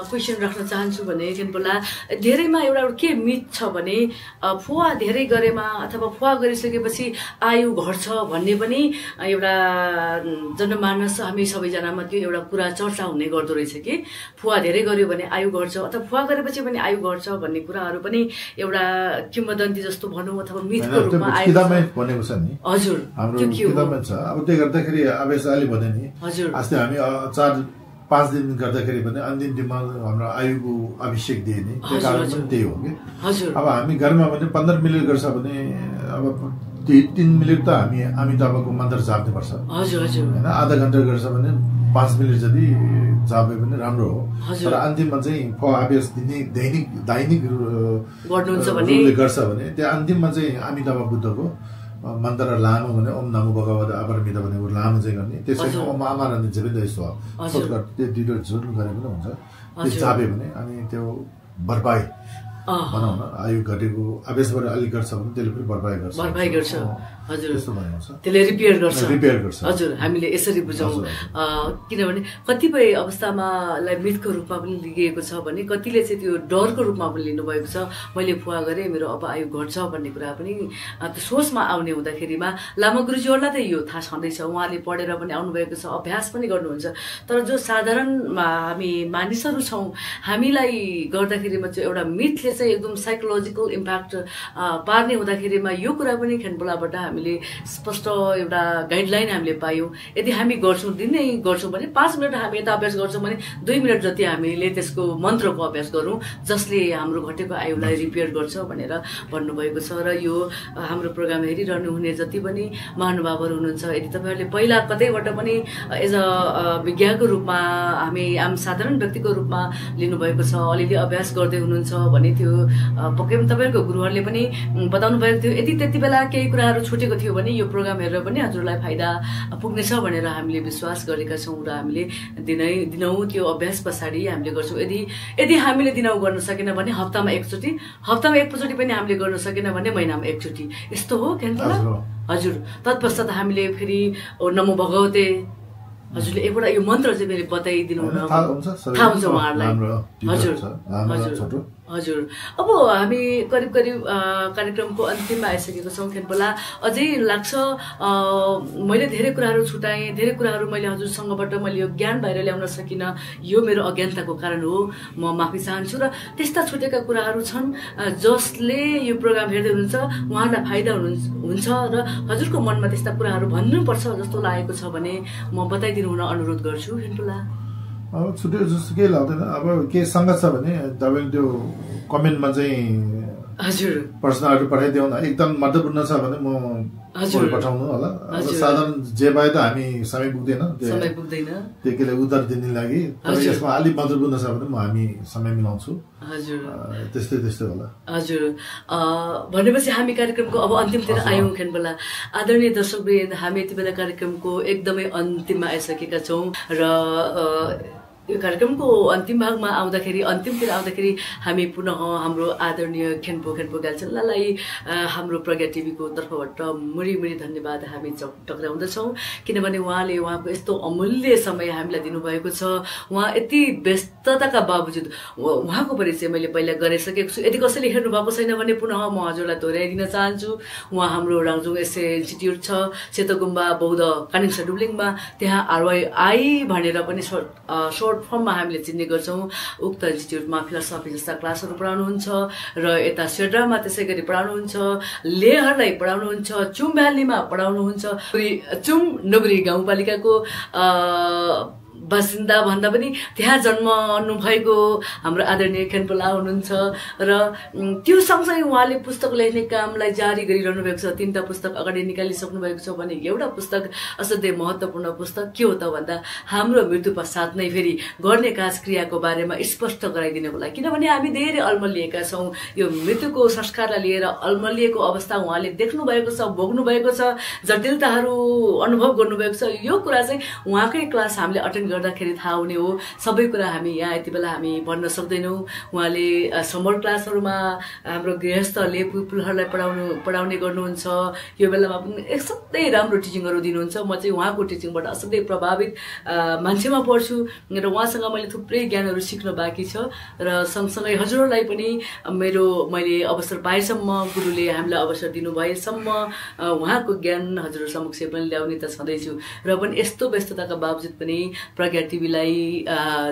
क्वेसन राख्न चाहन्छु भने खेनपोला, धेरैमा एउटा के मिथ छ भने फुवा धेरै गरेमा अथवा फुवा गरिसकेपछि आयु घट्छ भन्ने पनि एउटा जनमानस हामी सबैजनामा त्यो एउटा कुरा चर्चा हुने गर्दो रहेछ कि फुवा धेरै गर्यो भने आयु घट्छ अथवा फुवा गरेपछि पनि आयु घट्छ भन्ने कुराहरू पनि एउटा किंवदन्ती जस्तो भनौँ अथवा मिथको रूपमा भनेको छ नि। हजुर, छ। अब त्यो गर्दाखेरि अभ्यास अलि भने नि, अस्ति हामी 4-5 दिन गर्दाखेरि पनि अन्तिम दिनमा हाम्रो आयुको अभिषेक दिए नि, त्यो कारण पनि त्यही हो कि। अब हामी घरमा भने 15 मिनट गर्छ भने अब 3 मिनट त हामी अमिताभको मन्त्र जाप्नु पर्छ, होइन। आधा घन्टा गर्छ भने 5 मिनट जति जापे पनि राम्रो हो। तर अन्तिममा चाहिँ अभ्यास दैनिक रूपले गर्छ भने त्यो अन्तिममा चाहिँ अमिताभ बुद्धको मन्त्र लामो भने ओम नमो भगवते अपरमिता भनेको लामो चाहिँ गर्ने, त्यसरी ओम आमानन्द जपिँदै त्यो दुईवटा जुन गरे पनि हुन्छ। त्यो जापे भने अनि त्यो भरपाई भनौँ न आयु घटेको आवेशबाट अलिक गर्छ भने त्यसले पनि भरपाई गर्छ हजुर त्यस्तो भनेको छ त्यसले रिपेयर गर्छ हजुर हामीले यसरी बुझौँ किनभने कतिपय अवस्थामा मिथको रूपमा पनि लिइएको छ भने कतिले चाहिँ त्यो डरको रूपमा पनि लिनुभएको छ मैले फुवा गरेँ मेरो अब आयु घट्छ भन्ने कुरा पनि त्यो सोचमा आउने हुँदाखेरिमा लामा गुरुजीहरूलाई त यो थाहा छँदैछ उहाँले पढेर पनि आउनुभएको छ अभ्यास पनि गर्नुहुन्छ तर जो साधारण हामी मानिसहरू छौँ हामीलाई गर्दाखेरिमा चाहिँ एउटा मिथले चाहिँ एकदम साइकोलोजिकल इम्प्याक्ट पार्ने हुँदाखेरिमा यो कुरा पनि खेनपोलाबाट हामीले स्पष्ट एउटा गाइडलाइन हामीले पायौँ यदि हामी गर्छौँ दिनै गर्छौँ भने 5 मिनट हामी यता अभ्यास गर्छौँ भने 2 मिनट जति हामीले त्यसको मन्त्रको अभ्यास गरौँ जसले हाम्रो घटेको आयुलाई रिपेयर गर्छ भनेर भन्नुभएको छ र यो हाम्रो प्रोग्राम हेरिरहनु हुने जति पनि महानुभावहरू हुनुहुन्छ यदि तपाईँहरूले पहिला कतैबाट पनि एज अ विज्ञको रूपमा हामी आम साधारण व्यक्तिको रूपमा लिनुभएको छ अलिअलि अभ्यास गर्दै हुनुहुन्छ भने त्यो पक्कै पनि तपाईँहरूको गुरुहरूले पनि बताउनु भएको थियो यदि त्यति बेला केही कुराहरू छुटेको थियो भने यो प्रोग्राम हेरेर पनि हजुरलाई फाइदा पुग्नेछ भनेर हामीले विश्वास गरेका छौँ र हामीले दिनौँ त्यो अभ्यास पछाडि हामीले गर्छौँ यदि हामीले दिनौँ गर्न सकेन भने हप्तामा एकचोटि पनि हामीले गर्न सकेन भने महिनामा एकचोटि यस्तो हो खेनपोला हजुर तत्पश्चात हामीले फेरि नमो भगवते हजुरले एउटा यो मन्त्र चाहिँ फेरि बताइदिनु हुन थाहा हुन्छ उहाँहरूलाई हजुर अब हामी करिब कार्यक्रमको अन्तिममा आइसकेको छौँ खेनपोला अझै लाग्छ मैले धेरै कुराहरू छुटाएँ धेरै कुराहरू मैले हजुरसँगबाट मैले यो ज्ञान बाहिर ल्याउन सकिनँ यो मेरो अज्ञानताको कारण हो म माफी चाहन्छु र त्यस्ता छुटेका कुराहरू छन् जसले यो प्रोग्राम हेर्दै हुनुहुन्छ उहाँलाई फाइदा हुन्छ र हजुरको मनमा त्यस्ता कुराहरू भन्नुपर्छ जस्तो लागेको छ भने म बताइदिनु हुन अनुरोध गर्छु खेनपोला अब छुट्यो जस्तो केही लाग्दैन अब के सङ्गत छ भने तपाईँले त्यो कमेन्टमा चाहिँ हजुर प्रश्नहरू पठाइदिउँ न एकदम महत्त्वपूर्ण छ भने म पठाउनु होला अब साधारण जे भए त हामी समय पुग्दैन त्यो केले उत्तर दिने लागि तर यसमा अलिक महत्त्वपूर्ण छ भने हामी समय मिलाउँछु हजुर त्यस्तै होला हजुर भनेपछि हामी कार्यक्रमको अब अन्तिमतिर आयौँ खेनपोला आदरणीय दर्शकवृन्द हामी यति बेला कार्यक्रमको एकदमै अन्तिममा आइसकेका छौँ र यो कार्यक्रमको अन्तिम भागमा अन्तिमतिर आउँदाखेरि हामी पुनः हाम्रो आदरणीय खेन्पो ग्याल्छन्लालाई हाम्रो प्रज्ञा टिभीको तर्फबाट मुरी धन्यवाद हामी टक्राउँदछौँ किनभने उहाँले उहाँको यस्तो अमूल्य समय हामीलाई दिनुभएको छ उहाँ यति व्यस्तताका बावजुद उहाँको परिचय मैले पहिला गरिसकेको छु यदि कसैले हेर्नु भएको छैन भने पुनः म हजुरलाई दोहोऱ्याइदिन चाहन्छु उहाँ हाम्रो राङजुङ एसए इन्स्टिट्युट छ सेतोगुम्बा बौद्ध कानिङसा डुब्लिङमा त्यहाँ आरवाई भनेर पनि सर्ट फर्ममा हामीले चिन्ने गर्छौँ उक्त इन्स्टिट्युटमा फिलोसफी जस्ता क्लासहरू पढाउनुहुन्छ र यता सेड्रामा त्यसै गरी पढाउनुहुन्छ लेहरलाई पढाउनुहुन्छ चुम भ्यालीमा पढाउनुहुन्छ चुम नगरी गाउँपालिकाको बासिन्दा भन्दा पनि त्यहाँ जन्मनु भएको हाम्रो आदरणीय खेनपोला हुनुहुन्छ र त्यो सँगसँगै उहाँले पुस्तक लेख्ने कामलाई जारी गरिरहनु भएको छ 3टा पुस्तक अगाडि निकालिसक्नु भएको छ भने एउटा पुस्तक असाध्यै महत्त्वपूर्ण पुस्तक के हो त भन्दा हाम्रो मृत्यु पश्चात नै फेरि गर्ने काज क्रियाको बारेमा स्पष्ट गराइदिनको लागि किनभने हामी धेरै अल्मलिएका छौँ यो मृत्युको संस्कारलाई लिएर अल्मलिएको अवस्था उहाँले देख्नु भएको छ भोग्नु भएको छ जटिलताहरू अनुभव गर्नुभएको छ यो कुरा चाहिँ उहाँकै क्लास हामीले अटेन्ड गर्दाखेरि थाहा हुने हो सबै कुरा हामी यहाँ यति बेला हामी भन्न सक्दैनौँ उहाँले समर क्लासहरूमा हाम्रो गृहस्थले पुलहरूलाई पढाउने गर्नुहुन्छ यो बेलामा पनि असाध्यै राम्रो टिचिङहरू दिनुहुन्छ म चाहिँ उहाँको टिचिङबाट असाध्यै प्रभावित मान्छेमा पढ्छु र उहाँसँग मैले थुप्रै ज्ञानहरू सिक्न बाँकी छ र सँगसँगै हजुरहरूलाई पनि मैले अवसर पाएसम्म गुरुले हामीलाई अवसर दिनुभएसम्म उहाँको ज्ञान हजुर समक्ष पनि ल्याउने त छँदैछु र पनि यस्तो व्यस्तताका बावजुद पनि प्रज्ञा टिभीलाई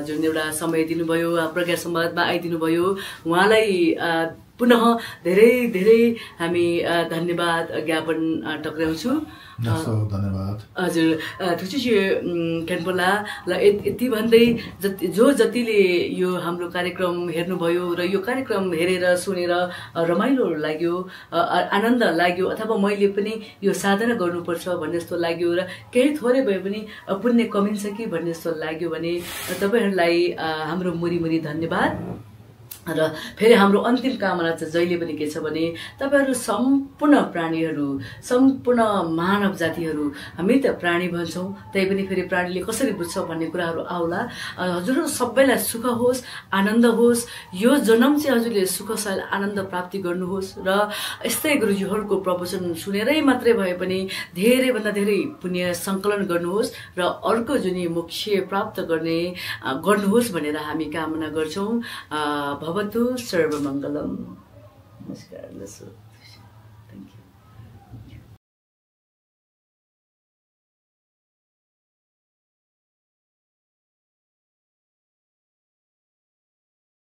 जुन एउटा समय दिनुभयो प्रज्ञा संवादमा आइदिनुभयो उहाँलाई पुनः धेरै धेरै हामी धन्यवाद ज्ञापन टक्राउँछु धन्यवाद हजुर ठुची खेनपोला ल यति भन्दै जतिले यो हाम्रो कार्यक्रम हेर्नुभयो र यो कार्यक्रम हेरेर सुनेर रमाइलो लाग्यो आनन्द लाग्यो अथवा मैले पनि यो साधना गर्नुपर्छ भन्ने जस्तो लाग्यो र केही थोरै भए पनि पुण्य कमिन्छ कि भन्ने जस्तो लाग्यो भने तपाईँहरूलाई हाम्रो मुरी धन्यवाद र फेरि हाम्रो अन्तिम कामना चाहिँ जहिले पनि के छ भने तपाईँहरू सम्पूर्ण प्राणीहरू सम्पूर्ण मानव जातिहरू हामी त प्राणी भन्छौँ त्यही पनि फेरि प्राणीले कसरी बुझ्छ भन्ने कुराहरू आउला हजुरहरू सबैलाई सुख होस् आनन्द होस् यो जन्म चाहिँ हजुरले सुख साल आनन्द प्राप्ति गर्नुहोस् र यस्तै गुरुजीहरूको प्रवचन सुनेरै मात्रै भए पनि धेरैभन्दा धेरै पुण्य सङ्कलन गर्नुहोस् र अर्को जुन मोक्ष प्राप्त गर्नुहोस् भनेर हामी कामना गर्छौँ भवतु सर्वमङ्गलम। नमस्कार।